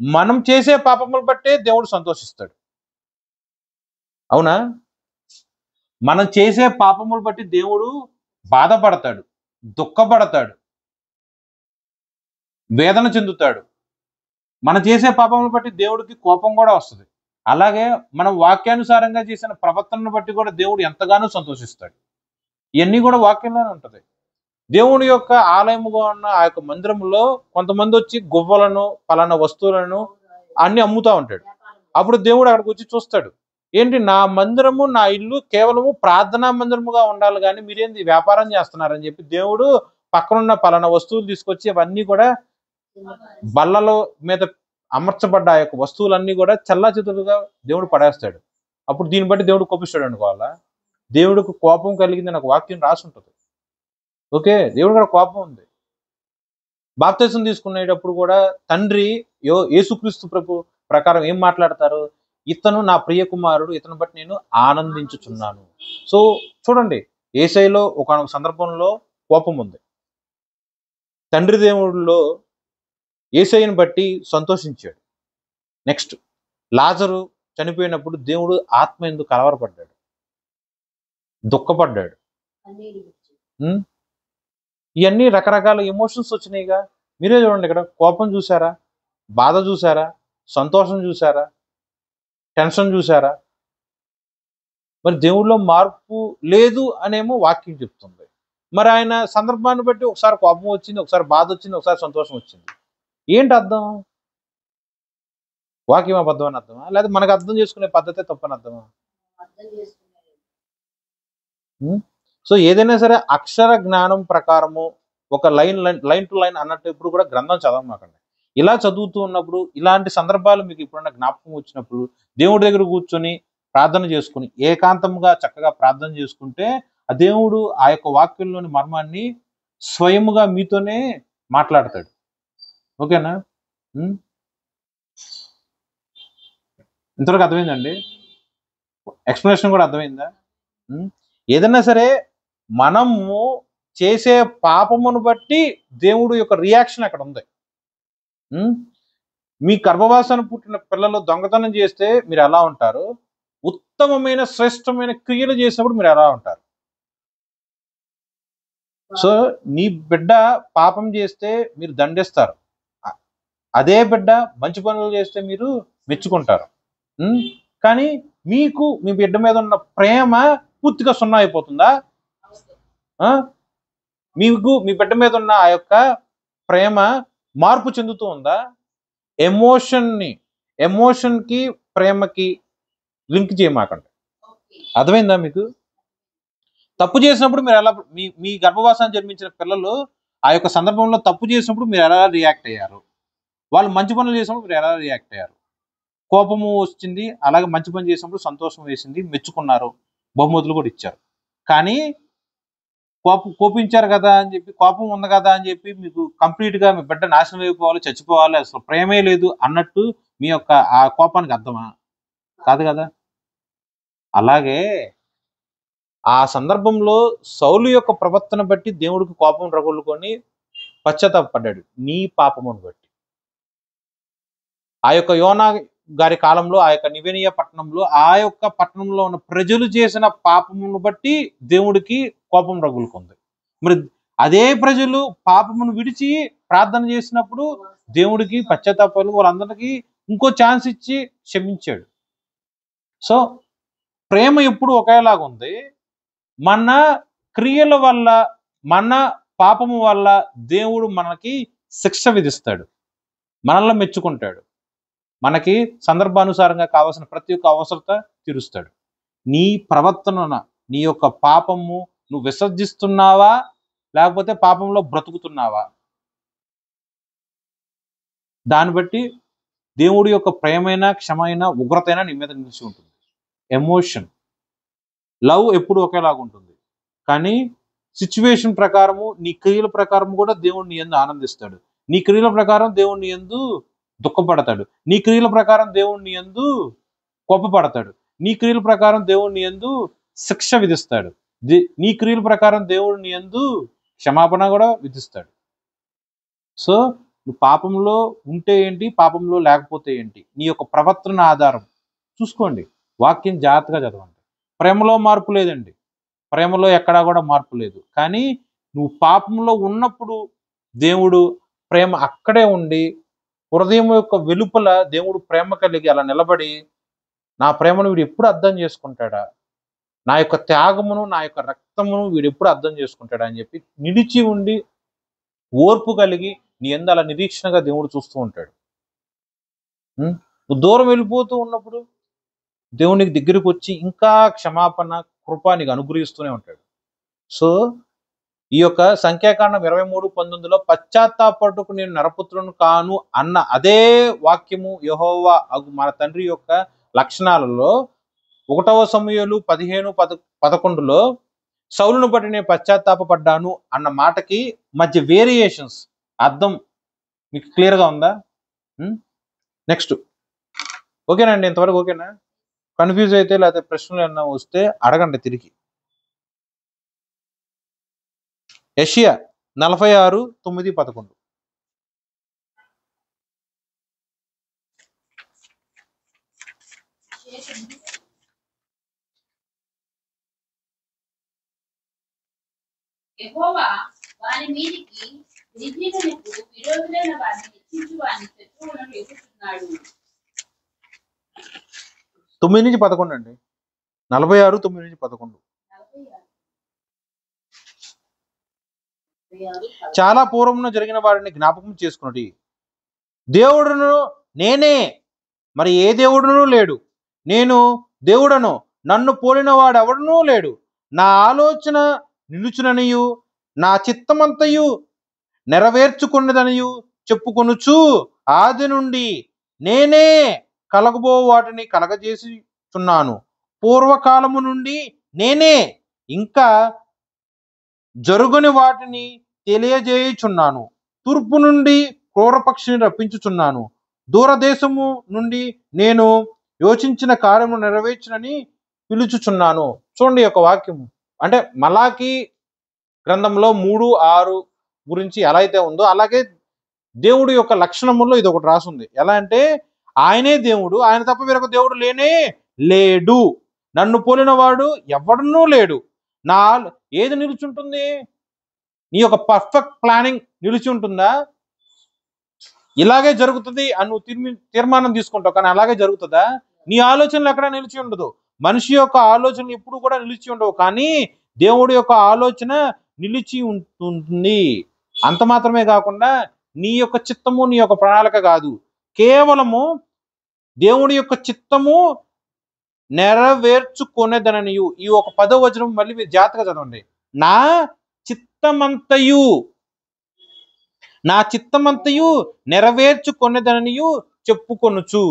మనం చేసే పాపములు బట్టే దేవుడు సంతోషిస్తాడు. అవునా? మనం చేసే పాపములు బట్టి దేవుడు బాధపడతాడు, దుఃఖపడతాడు, వేదన చెందుతాడు. మనం చేసే పాపములు బట్టి దేవుడికి కోపం కూడా వస్తుంది. అలాగే మనం వాక్యానుసారంగా చేసిన ప్రవర్తనను బట్టి కూడా దేవుడు ఎంతగానో సంతోషిస్తాడు. ఇవన్నీ కూడా వాక్యంలోనే ఉంటుంది. దేవుని యొక్క ఆలయముగా ఉన్న ఆ యొక్క మందిరంలో కొంతమంది వచ్చి గువ్వలను, పలానా వస్తువులను అన్ని అమ్ముతా ఉంటాడు. అప్పుడు దేవుడు అక్కడికి వచ్చి చూస్తాడు. ఏంటి, నా మందిరము, నా ఇల్లు కేవలము ప్రార్థనా మందిరముగా ఉండాలి, కానీ మీరేంది వ్యాపారం చేస్తున్నారని చెప్పి దేవుడు పక్కనున్న పలానా వస్తువులు తీసుకొచ్చి అవన్నీ కూడా బల్లలో మీద అమర్చబడ్డ ఆ యొక్క వస్తువులన్నీ కూడా చల్లా చెదురుగా దేవుడు పడేస్తాడు. అప్పుడు దీన్ని బట్టి దేవుడు కోపిస్తాడు అనుకోవాలా? దేవుడికి కోపం కలిగింది నాకు వాక్యం రాసి ఉంటుంది. ఓకే, దేవుడు కూడా కోపం ఉంది. బాప్తిసం తీసుకునేటప్పుడు కూడా తండ్రి యేసుక్రీస్తు ప్రభు ప్రకారం ఏం మాట్లాడతారు? ఇతను నా ప్రియ కుమారుడు, ఇతను బట్టి నేను ఆనందించుచున్నాను. సో చూడండి, యేసయ్యలో ఒక సందర్భంలో కోపం ఉంది. తండ్రి దేవుడిలో యేసయ్యను బట్టి సంతోషించాడు. నెక్స్ట్, లాజరు చనిపోయినప్పుడు దేవుడు ఆత్మ ఎందుకు కలవరపడ్డాడు, దుఃఖపడ్డాడు. ఇవన్నీ రకరకాల ఎమోషన్స్ వచ్చినాయిగా. మీరే చూడండి, ఇక్కడ కోపం చూసారా, బాధ చూసారా, సంతోషం చూసారా, టెన్షన్ చూసారా? మరి దేవుడిలో మార్పు లేదు అనేమో వాక్యం చెప్తుంది. మరి ఆయన సందర్భాన్ని బట్టి ఒకసారి కోపం వచ్చింది, ఒకసారి బాధ వచ్చింది, ఒకసారి సంతోషం వచ్చింది. ఏంటి అర్థం? వాక్యం అబద్ధం అని అర్థమా, లేదా మనకు అర్థం చేసుకునే పద్ధతే తప్పని అర్థమా? సో ఏదైనా సరే అక్షర జ్ఞానం ప్రకారము ఒక లైన్ టు లైన్ అన్నట్టు ఇప్పుడు కూడా గ్రంథం చదవమాకండి. ఇలా చదువుతూ ఉన్నప్పుడు ఇలాంటి సందర్భాలు మీకు ఇప్పుడన్నా జ్ఞాపకం వచ్చినప్పుడు దేవుడి దగ్గర కూర్చొని ప్రార్థన చేసుకుని ఏకాంతంగా చక్కగా ప్రార్థన చేసుకుంటే ఆ దేవుడు ఆ యొక్క వాక్యంలోని మర్మాన్ని స్వయముగా మీతోనే మాట్లాడతాడు. ఓకేనా? ఇంతవరకు అర్థమైందండి? ఎక్స్ప్లెనేషన్ కూడా అర్థమైందా? ఏదైనా సరే మనము చేసే పాపమును బట్టి దేవుడు యొక్క రియాక్షన్ అక్కడ ఉంది. మీ గర్భవాసాన పుట్టిన పిల్లలు దొంగతనం చేస్తే మీరు ఎలా ఉంటారు, ఉత్తమమైన శ్రేష్టమైన క్రియలు చేసినప్పుడు మీరు ఎలా ఉంటారు? సో నీ బిడ్డ పాపం చేస్తే మీరు దండిస్తారు, అదే బిడ్డ మంచి పనులు చేస్తే మీరు మెచ్చుకుంటారు. కానీ మీకు మీ బిడ్డ మీద ఉన్న ప్రేమ పూర్తిగా సున్నా అయిపోతుందా? మీకు మీ బిడ్డ మీద ఉన్న ఆ యొక్క ప్రేమ మార్పు చెందుతూ ఉందా? ఎమోషన్కి ప్రేమకి లింక్ చేయమాకండి. అర్థమైందా మీకు? తప్పు చేసినప్పుడు మీరు ఎలా, మీ గర్భవాసాన్ని జన్మించిన పిల్లలు ఆ యొక్క సందర్భంలో తప్పు చేసినప్పుడు మీరు ఎలా రియాక్ట్ అయ్యారు? వాళ్ళు మంచి పనులు చేసినప్పుడు మీరు ఎలా రియాక్ట్ అయ్యారు? కోపము వచ్చింది, అలాగే మంచి పని చేసినప్పుడు సంతోషం వేసింది, మెచ్చుకున్నారు, బహుమతులు కూడా ఇచ్చారు. కానీ కోపించారు కదా అని చెప్పి, కోపం ఉంది కదా అని చెప్పి మీకు కంప్లీట్గా మీ బిడ్డ నాశనం అయిపోవాలి, చచ్చిపోవాలి, అసలు ప్రేమే లేదు అన్నట్టు మీ యొక్క ఆ కోపానికి అర్థమా? కాదు కదా. అలాగే ఆ సందర్భంలో సౌలు యొక్క ప్రవర్తన బట్టి దేవుడికి కోపం రగులుకొని పశ్చాత్తాపడ్డాడు, నీ పాపమును బట్టి. ఆ యొక్క యోనా గారి కాలంలో ఆ యొక్క నివేనియా పట్టణంలో ఆ యొక్క పట్టణంలో ఉన్న ప్రజలు చేసిన పాపమును బట్టి దేవుడికి కోపం రగులుకుంది. మరి అదే ప్రజలు పాపమును విడిచి ప్రార్థన చేసినప్పుడు దేవుడికి పశ్చాత్తాపాలు వాళ్ళందరికీ ఇంకో ఛాన్స్ ఇచ్చి క్షమించాడు. సో ప్రేమ ఎప్పుడు ఒకేలాగా ఉంది. మన క్రియల వల్ల, మన పాపము వల్ల దేవుడు మనకి శిక్ష విధిస్తాడు, మనల్ని మెచ్చుకుంటాడు, మనకి సందర్భానుసారంగా కావాల్సిన ప్రతి ఒక్క అవసరత తీరుస్తాడు. నీ ప్రవర్తన, నీ యొక్క పాపము నువ్వు విసర్జిస్తున్నావా లేకపోతే పాపంలో బ్రతుకుతున్నావా, దాన్ని బట్టి దేవుడి యొక్క ప్రేమైన, క్షమైన, ఉగ్రతైన నీ మీద నిలిచి ఉంటుంది. ఎమోషన్, లవ్ ఎప్పుడు ఒకేలాగా ఉంటుంది. కానీ సిచ్యువేషన్ ప్రకారము, నీ క్రియల ప్రకారం కూడా దేవుడు నీ యందు ఆనందిస్తాడు. నీ క్రియల ప్రకారం దేవుడు నీ యందు దుఃఖపడతాడు. నీ క్రియల ప్రకారం దేవుడు నీ యందు కోపపడతాడు. నీ క్రియల ప్రకారం దేవుడు నీ యందు శిక్ష విధిస్తాడు. నీ క్రియల ప్రకారం దేవుడు నీ యందు క్షమాపణ కూడా విధిస్తాడు. సో నువ్వు పాపంలో ఉంటే ఏంటి, పాపంలో లేకపోతే ఏంటి, నీ యొక్క ప్రవర్తన ఆధారం చూసుకోండి. వాక్యం జాగ్రత్తగా చదవండి. ప్రేమలో మార్పు లేదండి, ప్రేమలో ఎక్కడా కూడా మార్పు లేదు. కానీ నువ్వు పాపంలో ఉన్నప్పుడు దేవుడు ప్రేమ అక్కడే ఉండి, హృదయం యొక్క వెలుపల దేవుడు ప్రేమ కలిగి అలా నిలబడి, నా ప్రేమను వీడు ఎప్పుడు అర్థం చేసుకుంటాడా, నా యొక్క త్యాగమును, నా యొక్క రక్తమును వీడు ఎప్పుడు అర్థం చేసుకుంటాడా అని చెప్పి నిలిచి ఉండి ఓర్పు కలిగి నీ యందు అలా నిరీక్షణగా దేవుడు చూస్తూ ఉంటాడు. నువ్వు దూరం వెళ్ళిపోతూ ఉన్నప్పుడు దేవునికి దగ్గరికి వచ్చి ఇంకా క్షమాపణ, కృప నీకు అనుగ్రహిస్తూనే ఉంటాడు. సో ఈ యొక్క సంఖ్యాకాండం 23:19లో పశ్చాత్తాపడుటకు నేను నరపుత్రులను కాను అన్న అదే వాక్యము యెహోవా అగు మన తండ్రి యొక్క లక్షణాలలో 1 సమూయేలు 15:11లో సౌలును బట్టి నేను పశ్చాత్తాపడ్డాను అన్న మాటకి మధ్య వేరియేషన్స్ అర్థం మీకు క్లియర్గా ఉందా? నెక్స్ట్ ఓకేనండి, ఇంతవరకు ఓకేనా? కన్ఫ్యూజ్ అయితే లేకపోతే ప్రశ్నలు ఏమన్నా వస్తే అడగండి తిరిగి. యెషయా 46:9-11. యెహోవా వారి మీదికి నిర్జీవులకు విరోధులైన వారిని హెచ్చించు వారిని శత్రువులను ఎదుర్కొన్నాడు. 9-11 అండి. 46:9-11. చాలా పూర్వమున జరిగిన వారిని జ్ఞాపకం చేసుకున్నది. దేవుడును నేనే, మరి ఏ దేవుడును లేడు. నేను దేవుడను, నన్ను పోలిన వాడెవడునూ లేడు. నా ఆలోచన నిలుచుననియు నా చిత్తమంతయు నెరవేర్చుకున్నదనియు చెప్పుకొనుచు ఆది నుండి నేనే కలగబో వాటిని కలగజేసుచున్నాను. పూర్వకాలము నుండి నేనే ఇంకా జరుగుని వాటిని తెలియజేయుచున్నాను. తూర్పు నుండి క్రూరపక్షిని రప్పించుచున్నాను. దూరదేశము నుండి నేను యోచించిన కార్యము నెరవేర్చునని పిలుచుచున్నాను. చూడండి యొక్క వాక్యము అంటే మలాకి గ్రంథంలో 3:6 గురించి ఎలా అయితే ఉందో అలాగే దేవుడు యొక్క లక్షణముల్లో ఇది ఒకటి రాసుంది. ఎలా అంటే ఆయనే దేవుడు, ఆయన తప్ప వేరొక దేవుడు లేనే లేడు. నన్ను పోలిన వాడు ఎవడనూ లేడు. నా ఏది నిలుచుంటుంది? నీ యొక్క పర్ఫెక్ట్ ప్లానింగ్ నిలిచి ఉంటుందా? ఇలాగే జరుగుతుంది అని నువ్వు తీర్మానం తీసుకుంటావు, కానీ అలాగే జరుగుతుందా? నీ ఆలోచనలు ఎక్కడ నిలిచి ఉండదు. మనిషి యొక్క ఆలోచనలు ఎప్పుడు కూడా నిలిచి ఉండవు, కానీ దేవుడి యొక్క ఆలోచన నిలిచి ఉంటుంది. అంత మాత్రమే కాకుండా నీ యొక్క చిత్తము, నీ యొక్క ప్రణాళిక కాదు, కేవలము దేవుడి యొక్క చిత్తము నెరవేర్చుకునేదననియు. ఈ ఒక 10వ వచనం మళ్ళీ మీరు జాగ్రత్తగా చదవండి. నా చిత్తమంతయు నెరవేర్చుకునేదననియు చెప్పుకొనుచు.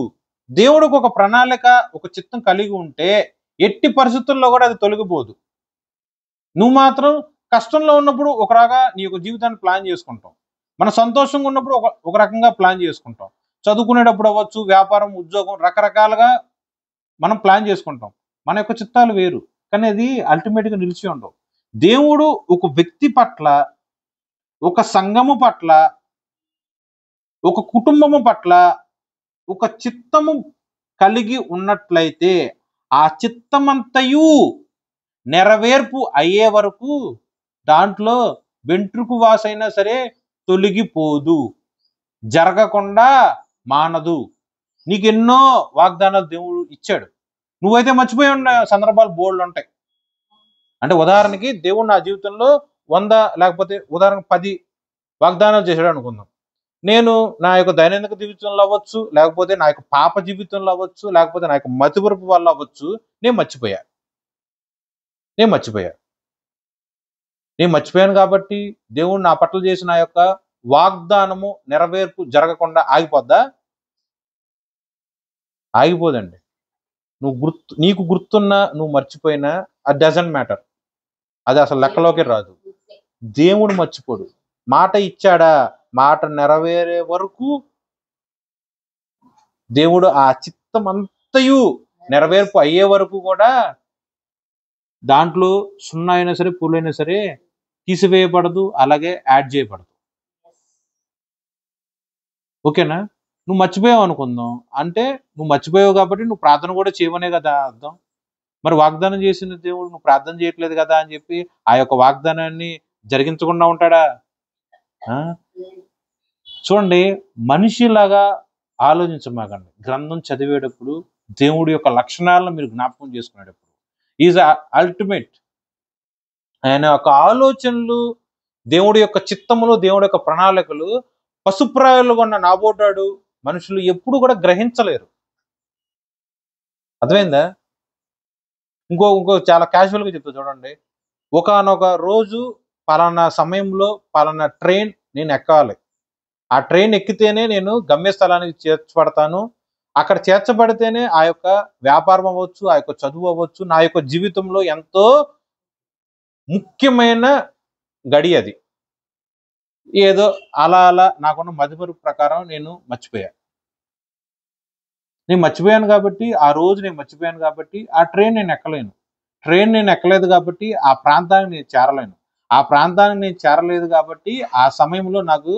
దేవుడికి ఒక ప్రణాళిక, ఒక చిత్తం కలిగి ఉంటే ఎట్టి పరిస్థితుల్లో కూడా అది తొలగిపోదు. నువ్వు మాత్రం కష్టంలో ఉన్నప్పుడు ఒకలాగా నీ యొక్క జీవితాన్ని ప్లాన్ చేసుకుంటాం, మన సంతోషంగా ఉన్నప్పుడు ఒక రకంగా ప్లాన్ చేసుకుంటాం, చదువుకునేటప్పుడు అవ్వచ్చు, వ్యాపారం, ఉద్యోగం, రకరకాలుగా మనం ప్లాన్ చేసుకుంటాం. మన యొక్క చిత్తాలు వేరు, కానీ అది అల్టిమేట్గా నిలిచి ఉండవు. దేవుడు ఒక వ్యక్తి పట్ల, ఒక సంఘము పట్ల, ఒక కుటుంబము పట్ల ఒక చిత్తము కలిగి ఉన్నట్లయితే ఆ చిత్తమంతయు నెరవేర్పు అయ్యే వరకు దాంట్లో వెంట్రుకు వాసైనా సరే తొలగిపోదు, జరగకుండా మానదు. నీకు ఎన్నో వాగ్దానాలు దేవుడు ఇచ్చాడు, నువ్వైతే మర్చిపోయి ఉన్న సందర్భాలు బోల్డ్ ఉంటాయి. అంటే ఉదాహరణకి దేవుడు నా జీవితంలో 100 లేకపోతే ఉదాహరణకు 10 వాగ్దానాలు చేశాడు అనుకుందాం. నేను నా యొక్క దైనందిక జీవితంలో అవ్వచ్చు, లేకపోతే నా యొక్క పాప జీవితంలో అవ్వచ్చు, లేకపోతే నా యొక్క మతిమరుపు వల్ల అవ్వచ్చు, నేను మర్చిపోయాను కాబట్టి దేవుడు నా పట్ల చేసిన ఆ యొక్క వాగ్దానము నెరవేర్పు జరగకుండా ఆగిపోద్దా? ఆగిపోదండి. నీకు గుర్తున్నా నువ్వు మర్చిపోయినా అది డజంట్ మ్యాటర్, అది అసలు లెక్కలోకి రాదు. దేవుడు మర్చిపోడు. మాట ఇచ్చాడా, మాట నెరవేరే వరకు దేవుడు ఆ చిత్తం అంతయు నెరవేర్పు అయ్యే వరకు కూడా దాంట్లో సున్నా అయినా సరే, పూలైనా సరే తీసివేయబడదు, అలాగే యాడ్ చేయబడదు. ఓకేనా? నువ్వు మర్చిపోయావు అనుకుందాం, అంటే నువ్వు మర్చిపోయావు కాబట్టి నువ్వు ప్రార్థన కూడా చేయమనే కదా అర్థం. మరి వాగ్దానం చేసిన దేవుడు నువ్వు ప్రార్థన చేయట్లేదు కదా అని చెప్పి ఆ యొక్క వాగ్దానాన్ని జరిగించకుండా ఉంటాడా? చూడండి, మనిషిలాగా ఆలోచించమాకండి. గ్రంథం చదివేటప్పుడు దేవుడి యొక్క లక్షణాలను మీరు జ్ఞాపకం చేసుకునేటప్పుడు ఈజ్ అల్టిమేట్. ఆయన యొక్క ఆలోచనలు, దేవుడి యొక్క చిత్తములు, దేవుడి యొక్క ప్రణాళికలు పశుప్రాయాలుగా ఉన్న నాబోటాడు మనుషులు ఎప్పుడు కూడా గ్రహించలేరు. అర్థమైందా? ఇంకో చాలా క్యాజువల్గా చెప్తా చూడండి. ఒకానొక రోజు పలానా సమయంలో పలానా ట్రైన్ నేను ఎక్కాలి, ఆ ట్రైన్ ఎక్కితేనే నేను గమ్యస్థలానికి చేర్చబడతాను, అక్కడ చేర్చబడితేనే ఆ యొక్క వ్యాపారం అవ్వచ్చు, ఆ యొక్క చదువు అవ్వచ్చు, నా యొక్క జీవితంలో ఎంతో ముఖ్యమైన గడి అది. ఏదో అలా నాకున్న మతిమరుపు ప్రకారం నేను మర్చిపోయాను కాబట్టి ఆ రోజు నేను మర్చిపోయాను కాబట్టి ఆ ట్రైన్ నేను ఎక్కలేదు కాబట్టి ఆ ప్రాంతానికి నేను చేరలేను. ఆ ప్రాంతానికి నేను చేరలేదు కాబట్టి ఆ సమయంలో నాకు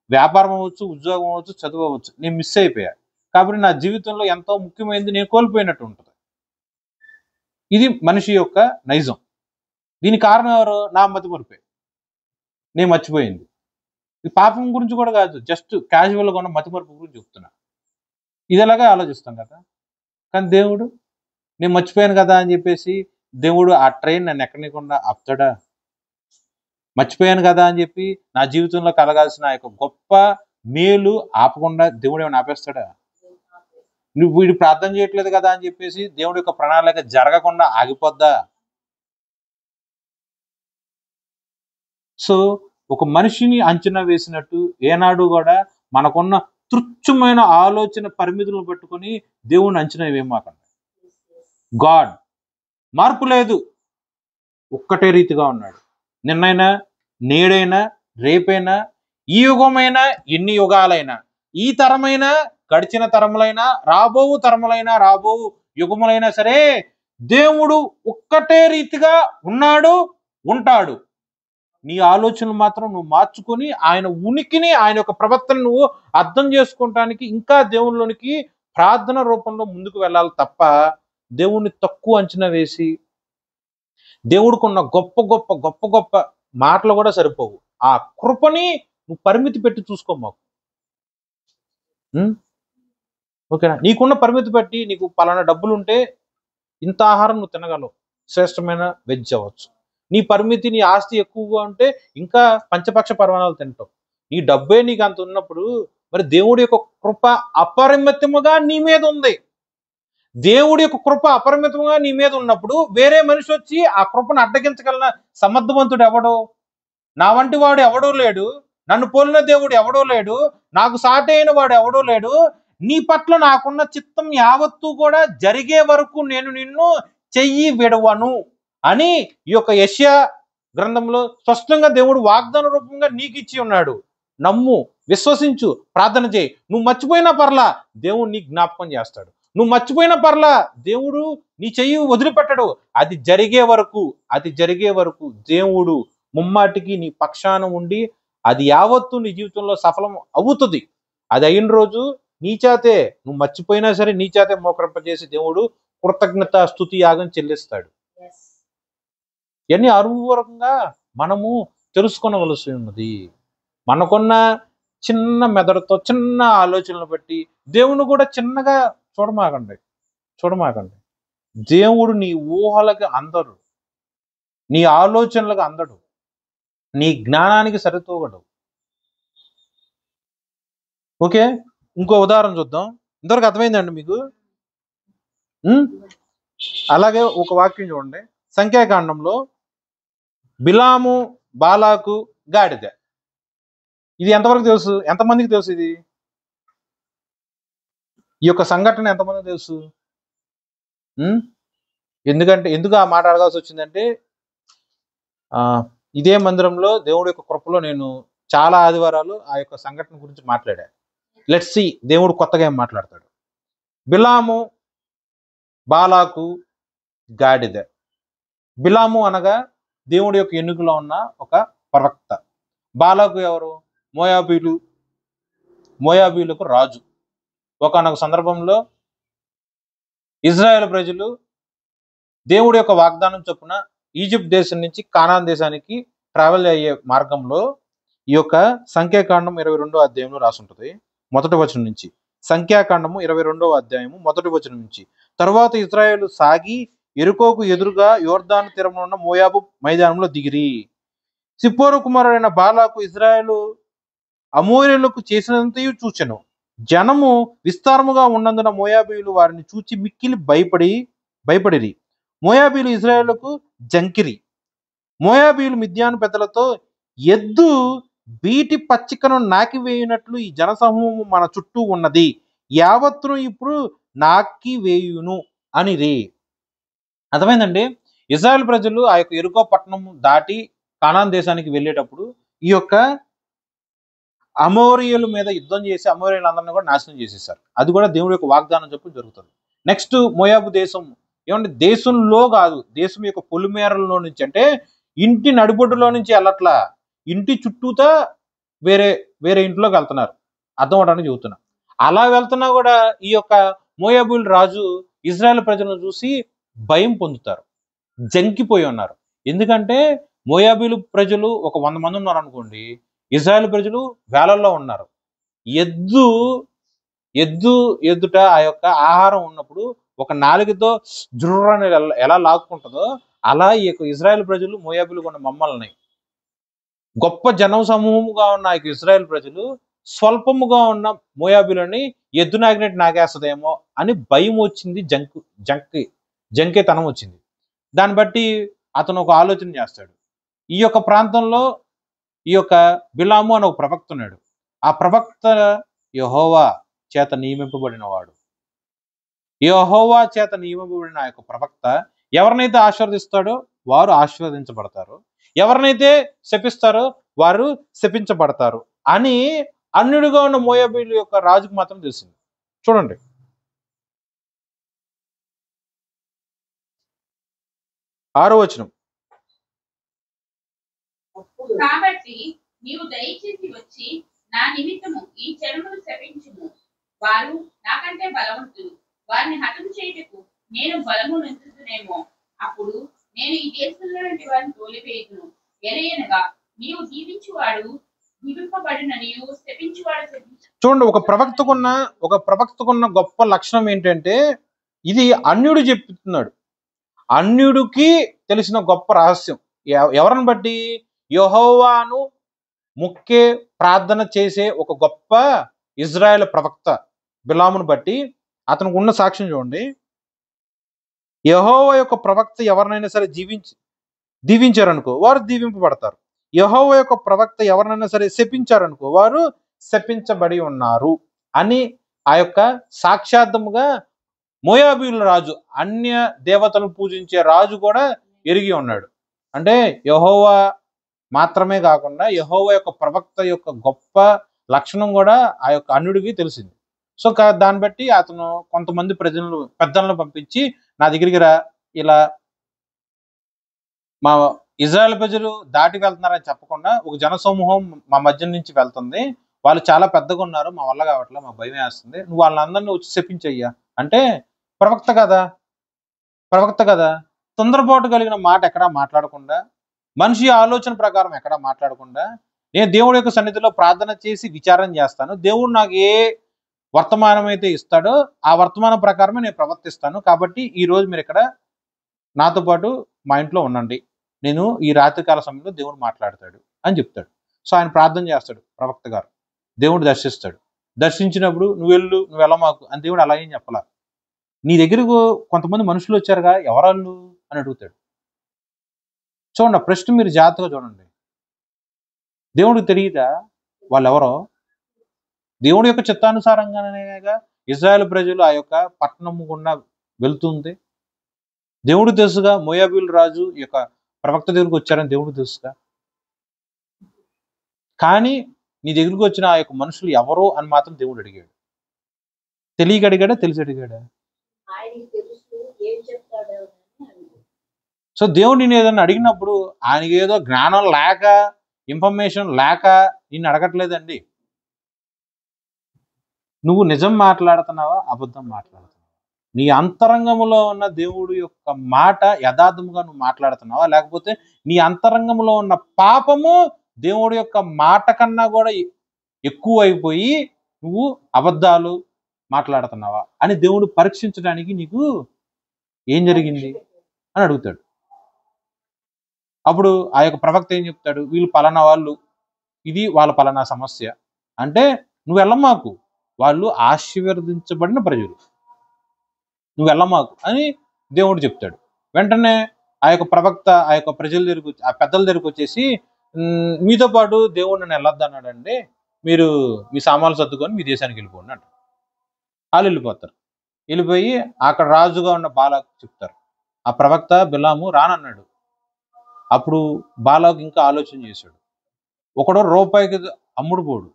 వ్యాపారం అవ్వచ్చు, ఉద్యోగం అవ్వచ్చు, చదువు అవ్వచ్చు, నేను మిస్ అయిపోయాను. కాబట్టి నా జీవితంలో ఎంతో ముఖ్యమైనది నేను కోల్పోయినట్టు ఉంటుంది. ఇది మనిషి యొక్క నైజం. దీని కారణం ఎవరు? నా మతిమరుపే, నేను మర్చిపోయింది. ఈ పాపం గురించి కూడా కాదు, జస్ట్ క్యాజువల్గా ఉన్న మతిమరుపు గురించి చెప్తున్నా. ఇది ఎలాగే ఆలోచిస్తాం కదా. కానీ దేవుడు నేను మర్చిపోయాను కదా అని చెప్పేసి దేవుడు ఆ ట్రైన్ నన్ను ఎక్కనికుండా ఆపుతాడా? మర్చిపోయాను కదా అని చెప్పి నా జీవితంలో కలగాల్సిన ఆ యొక్క గొప్ప మేలు ఆపకుండా దేవుడు ఏమైనా ఆపేస్తాడా? నువ్వు వీడు ప్రార్థన చేయట్లేదు కదా అని చెప్పేసి దేవుడి యొక్క ప్రణాళిక జరగకుండా ఆగిపోద్దా? సో ఒక మనిషిని అంచనా వేసినట్టు ఏనాడు కూడా మనకున్న తృచ్ఛమైన ఆలోచన పరిమితులను పట్టుకొని దేవుడిని అంచనా వేయమాకండి. గాడ్ మార్పు లేదు, ఒక్కటే రీతిగా ఉన్నాడు. నిన్నైనా, నేడైనా, రేపైనా, ఈ యుగమైనా, ఎన్ని యుగాలైనా, ఈ తరమైనా, గడిచిన తరములైనా, రాబోవు తరములైనా, రాబోవు యుగములైనా సరే దేవుడు ఒక్కటే రీతిగా ఉన్నాడు, ఉంటాడు. నీ ఆలోచనలు మాత్రం నువ్వు మార్చుకొని ఆయన ఉనికిని, ఆయన యొక్క ప్రవర్తన నువ్వు అర్థం చేసుకోవటానికి ఇంకా దేవుళ్ళలోనికి ప్రార్థన రూపంలో ముందుకు వెళ్ళాలి తప్ప దేవుణ్ణి తక్కువ అంచనా వేసి దేవుడికి ఉన్న గొప్ప గొప్ప గొప్ప గొప్ప మాటలు కూడా సరిపోవు. ఆ కృపని నువ్వు పరిమితి పెట్టి చూసుకో మాకు. ఓకేనా? నీకున్న పరిమితి బట్టి నీకు పలానా డబ్బులు ఉంటే ఇంత ఆహారం నువ్వు తినగలవు, శ్రేష్టమైన వెజ్ అవ్వచ్చు. నీ పరిమితి, నీ ఆస్తి ఎక్కువగా ఉంటే ఇంకా పంచపక్ష పర్వాణాలు తింటావు. నీ డబ్బే నీకు అంత ఉన్నప్పుడు మరి దేవుడి యొక్క కృప అపరిమితముగా నీ మీద ఉంది. దేవుడి యొక్క కృప అపరిమితంగా నీ మీద ఉన్నప్పుడు వేరే మనిషి వచ్చి ఆ కృపను అడ్డగించగలన సమర్థవంతుడు ఎవడో? నా వంటి వాడు ఎవడో లేడు, నన్ను పోలిన దేవుడు ఎవడో లేడు, నాకు సాటి అయిన వాడు ఎవడో లేడు. నీ పట్ల నాకున్న చిత్తం యావత్తు కూడా జరిగే వరకు నేను నిన్ను చెయ్యి విడవను అని ఈ యొక్క యెషయా గ్రంథంలో స్పష్టంగా దేవుడు వాగ్దాన రూపంగా నీకు ఇచ్చి ఉన్నాడు. నమ్ము, విశ్వసించు, ప్రార్థన చేయి. నువ్వు మర్చిపోయినా పర్లా, దేవుడు నీ జ్ఞాపకం చేస్తాడు. నువ్వు మర్చిపోయిన పర్లా, దేవుడు నీ చెయ్యి వదిలిపెట్టడు. అది జరిగే వరకు దేవుడు ముమ్మాటికి నీ పక్షాన ఉండి అది యావత్తు నీ జీవితంలో సఫలం అవుతుంది. అది అయిన రోజు నీ చేతే, నువ్వు మర్చిపోయినా సరే నీ చేతే మోకరింపజేసి దేవుడు కృతజ్ఞత స్తుతి యాగం చెల్లిస్తాడు. ఇవన్నీ అనుభవపూర్వకంగా మనము తెలుసుకోవలసి ఉన్నది. మనకున్న చిన్న మెదడుతో, చిన్న ఆలోచనలు బట్టి దేవుని కూడా చిన్నగా చూడమాకండి. దేవుడు నీ ఊహలకు అందడు, నీ ఆలోచనలకు అందడు, నీ జ్ఞానానికి సరితూగడు. ఓకే, ఇంకో ఉదాహరణ చూద్దాం. ఇంతవరకు అర్థమైందండి మీకు? అలాగే ఒక వాక్యం చూడండి, సంఖ్యాకాండంలో బిలాము, బాలాకు, గాడిద. ఇది ఎంతవరకు తెలుసు? ఎంతమందికి తెలుసు ఇది? ఈ యొక్క సంఘటన ఎంతమందికి తెలుసు? ఎందుకు ఆ మాట అడగాల్సి వచ్చిందంటే, ఇదే మందిరంలో దేవుడి యొక్క కృపలో నేను చాలా ఆదివారాలు ఆ యొక్క సంఘటన గురించి మాట్లాడా. లెట్స్ సీ దేవుడు కొత్తగా ఏం మాట్లాడతాడు. బిలాము, బాలాకు, గాడిద. బిలాము అనగా దేవుడి యొక్క ఎన్నికలో ఉన్న ఒక ప్రవక్త. బాలాకు ఎవరు? మోయాబీలకు రాజు. ఒకనొక సందర్భంలో ఇజ్రాయెల్ ప్రజలు దేవుడి యొక్క వాగ్దానం చొప్పున ఈజిప్ట్ దేశం నుంచి కానాన్ దేశానికి ట్రావెల్ అయ్యే మార్గంలో ఈ యొక్క సంఖ్యాకాండం 22వ అధ్యాయంలో రాసి ఉంటుంది, మొదటి వచనం నుంచి. సంఖ్యాకాండము 22వ అధ్యాయము మొదటి వచనం నుంచి. తరువాత ఇజ్రాయేలు సాగి ఎరుకోకు ఎదురుగా యోర్దాను తీరంలో ఉన్న మోయాబు మైదానంలో దిగిరి. సిప్పోరు కుమారుడైన బాలాకు ఇజ్రాయేలు అమోరీయులకు చేసినంతయు చూచెను. జనము విస్తారముగా ఉన్నందున మోయాబీయులు వారిని చూచి మిక్కిలి భయపడిరి. మోయాబీయులు ఇజ్రాయేలుకు జంకిరి. మోయాబీయులు మిద్యాను పెద్దలతో, ఎద్దు బీటి పచ్చికను నాకివేయునట్లు ఈ జనసమూహము మన చుట్టూ ఉన్నది, యావత్తును ఇప్పుడు నాకివేయును అనిరి. అర్థమైందండి? ఇజ్రాయెల్ ప్రజలు ఆ యొక్క ఎరుకో పట్టణం దాటి కానాన్ దేశానికి వెళ్ళేటప్పుడు ఈ యొక్క అమోరీయుల మీద యుద్ధం చేసి అమోరీయులందరినీ కూడా నాశనం చేసేసారు. అది కూడా దేవుడి యొక్క వాగ్దానం చెప్పి జరుగుతుంది. నెక్స్ట్ మోయాబు దేశం ఏమంటే దేశంలో కాదు, దేశం యొక్క పొలిమేరల్లో నుంచి, అంటే ఇంటి నడిబొడ్డులో నుంచి వెళ్ళట్లా, ఇంటి చుట్టూతా వేరే ఇంట్లోకి వెళ్తున్నారు. అర్థం అవడానికి చెబుతున్నా. అలా వెళ్తున్నా కూడా ఈ యొక్క మోయాబుల్ రాజు ఇజ్రాయెల్ ప్రజలను చూసి భయం పొందుతారు, జంకిపోయి ఉన్నారు. ఎందుకంటే మోయాబీలు ప్రజలు ఒక 100 మంది ఉన్నారు అనుకోండి, ఇజ్రాయెల్ ప్రజలు వేలల్లో ఉన్నారు. ఎద్దుట ఆ యొక్క ఆహారం ఉన్నప్పుడు ఒక నాలుగుతో జుర్రని ఎలా లాక్కుంటుందో అలా ఈ యొక్క ఇజ్రాయెల్ ప్రజలు మోయాబీలు ఉన్న మమ్మల్ని, గొప్ప జన సమూహముగా ఉన్న ఈ ఇజ్రాయెల్ ప్రజలు స్వల్పముగా ఉన్న మోయాబీలని ఎద్దు నాగినట్టు నాగేస్తుందేమో అని భయం వచ్చింది, జంకేతనం వచ్చింది. దాన్ని బట్టి అతను ఒక ఆలోచన చేస్తాడు. ఈ యొక్క ప్రాంతంలో ఈ యొక్క బిలాము అని ఒక ప్రవక్త ఉన్నాడు. ఆ ప్రవక్త యెహోవా చేత నియమింపబడిన వాడు. యెహోవా చేత నియమింపబడిన ఆ యొక్క ప్రవక్త ఎవరినైతే ఆశీర్వదిస్తాడో వారు ఆశీర్వదించబడతారు, ఎవరినైతే శపిస్తారో వారు శపించబడతారు అని అన్యుడిగా ఉన్న మోయాబీయుల యొక్క రాజుకు మాత్రం తెలిసింది. చూడండి, ఆరో వచనం. కాబట్టి నీవు దయచేసి వచ్చి నా నిమిత్తము ఈ చెరువును శపించుము. వారు నాకంటే బలవంతులు, వారిని హతం చేయుటకు నేను బలము నుంచుతునేమో. అప్పుడు నేను ఈ దేశంలో నుండి వారిని తోలివేయుదును. ఎలయనగా నీవు దీవించువాడు దీవింపబడిననియు శపించువాడు శపించు. చూడండి, ఒక ప్రవక్తకున్న గొప్ప లక్షణం ఏంటంటే ఇది అన్యుడు చెప్తున్నాడు. అన్యుడికి తెలిసిన గొప్ప రహస్యం. ఎవరిని బట్టి? యెహోవాను ముక్కే ప్రార్థన చేసే ఒక గొప్ప ఇజ్రాయెల్ ప్రవక్త బిలామును బట్టి అతనికి ఉన్న సాక్ష్యం చూడండి. యెహోవా యొక్క ప్రవక్త ఎవరినైనా సరే దీవించారనుకో వారు దీవింపబడతారు. యెహోవా యొక్క ప్రవక్త ఎవరినైనా సరే శపించారనుకో వారు శపించబడి ఉన్నారు అని ఆ యొక్క సాక్షాత్తముగా మోయాబీయుల రాజు, అన్య దేవతలను పూజించే రాజు కూడా ఎరిగి ఉన్నాడు. అంటే యెహోవా మాత్రమే కాకుండా యెహోవా యొక్క ప్రవక్త యొక్క గొప్ప లక్షణం కూడా ఆ యొక్క అన్యుడికి తెలిసింది. సో దాన్ని బట్టి అతను కొంతమంది పెద్దలను పంపించి నా దగ్గరికి రా, ఇలా మా ఇజ్రాయెల్ ప్రజలు దాటి వెళ్తున్నారని చెప్పకుండా ఒక జనసమూహం మా మధ్య నుంచి వెళ్తుంది, వాళ్ళు చాలా పెద్దగా ఉన్నారు, మా వల్ల కావట్లేదు, మా భయం వేస్తుంది, నువ్వు వాళ్ళందరినీ వచ్చి చెప్పించయ్యా అంటే ప్రవక్త కదా తొందరపాటు కలిగిన మాట ఎక్కడా మాట్లాడకుండా, మనిషి ఆలోచన ప్రకారం ఎక్కడా మాట్లాడకుండా, నేను దేవుడి యొక్క సన్నిధిలో ప్రార్థన చేసి విచారం చేస్తాను, దేవుడు నాకు ఏ వర్తమానం అయితే ఇస్తాడో ఆ వర్తమానం ప్రకారమే నేను ప్రవర్తిస్తాను, కాబట్టి ఈ రోజు మీరు ఇక్కడ నాతో పాటు మా ఇంట్లో ఉండండి, నేను ఈ రాత్రికాల సమయంలో దేవుడు మాట్లాడతాడు అని చెప్తాడు. సో ఆయన ప్రార్థన చేస్తాడు ప్రవక్త గారు, దేవుడు దర్శిస్తాడు. దర్శించినప్పుడు నువ్వు వెళ్ళమాకు అని దేవుడు అలా ఏం చెప్పలా. నీ దగ్గరకు కొంతమంది మనుషులు వచ్చారుగా, ఎవరాళ్ళు అని అడుగుతాడు. చూడండి, ఆ ప్రశ్న మీరు జాగ్రత్తగా చూడండి. దేవుడికి తెలియదా వాళ్ళు ఎవరో? దేవుడి యొక్క చిత్తానుసారంగానేగా ఇజ్రాయెల్ ప్రజలు ఆ యొక్క పట్టణం గుండా వెళ్తుంది. దేవుడు తెలుసుగా మోయాబీయుల రాజు ఈ యొక్క ప్రవక్త దగ్గరికి వచ్చారని దేవుడు తెలుసుగా. కానీ నీ దగ్గరికి వచ్చిన ఆ యొక్క మనుషులు ఎవరో అని మాత్రం దేవుడు అడిగాడు. తెలియక అడిగాడా, తెలిసి అడిగాడా? సో దేవుడు నేను ఏదైనా అడిగినప్పుడు ఆయనకి ఏదో జ్ఞానం లేక, ఇన్ఫర్మేషన్ లేక నిన్ను అడగట్లేదండి. నువ్వు నిజం మాట్లాడుతున్నావా, అబద్ధం మాట్లాడుతున్నావా, నీ అంతరంగంలో ఉన్న దేవుడి యొక్క మాట యథార్థముగా నువ్వు మాట్లాడుతున్నావా, లేకపోతే నీ అంతరంగంలో ఉన్న పాపము దేవుడి యొక్క మాట కన్నా కూడా ఎక్కువ అయిపోయి నువ్వు అబద్ధాలు మాట్లాడుతున్నావా అని దేవుడు పరీక్షించడానికి నీకు ఏం జరిగింది అని అడుగుతాడు. అప్పుడు ఆ యొక్క ప్రవక్త ఏం చెప్తాడు? వీళ్ళు పలానా వాళ్ళు, ఇది వాళ్ళ పలానా సమస్య అంటే నువ్వు వెళ్ళమాకు, వాళ్ళు ఆశీర్వదించబడిన ప్రజలు, నువ్వు వెళ్ళమాకు అని దేవుడు చెప్తాడు. వెంటనే ఆ యొక్క ప్రవక్త ఆ యొక్క ప్రజల దగ్గరికి, ఆ పెద్దల దగ్గరికి వచ్చేసి, మీతో పాటు దేవుడు నన్ను వెళ్ళొద్దన్నాడండి, మీరు మీ సామాన్లు సర్దుకొని మీ దేశానికి వెళ్ళిపోండి అంట. వాళ్ళు వెళ్ళిపోతారు. వెళ్ళిపోయి అక్కడ రాజుగా ఉన్న బాలాకు చెప్తారు. ఆ ప్రవక్త బిలాము రానన్నాడు. అప్పుడు బాలాకు ఇంకా ఆలోచన చేశాడు. ఒకడు రూపాయికి అమ్ముడు పోడు,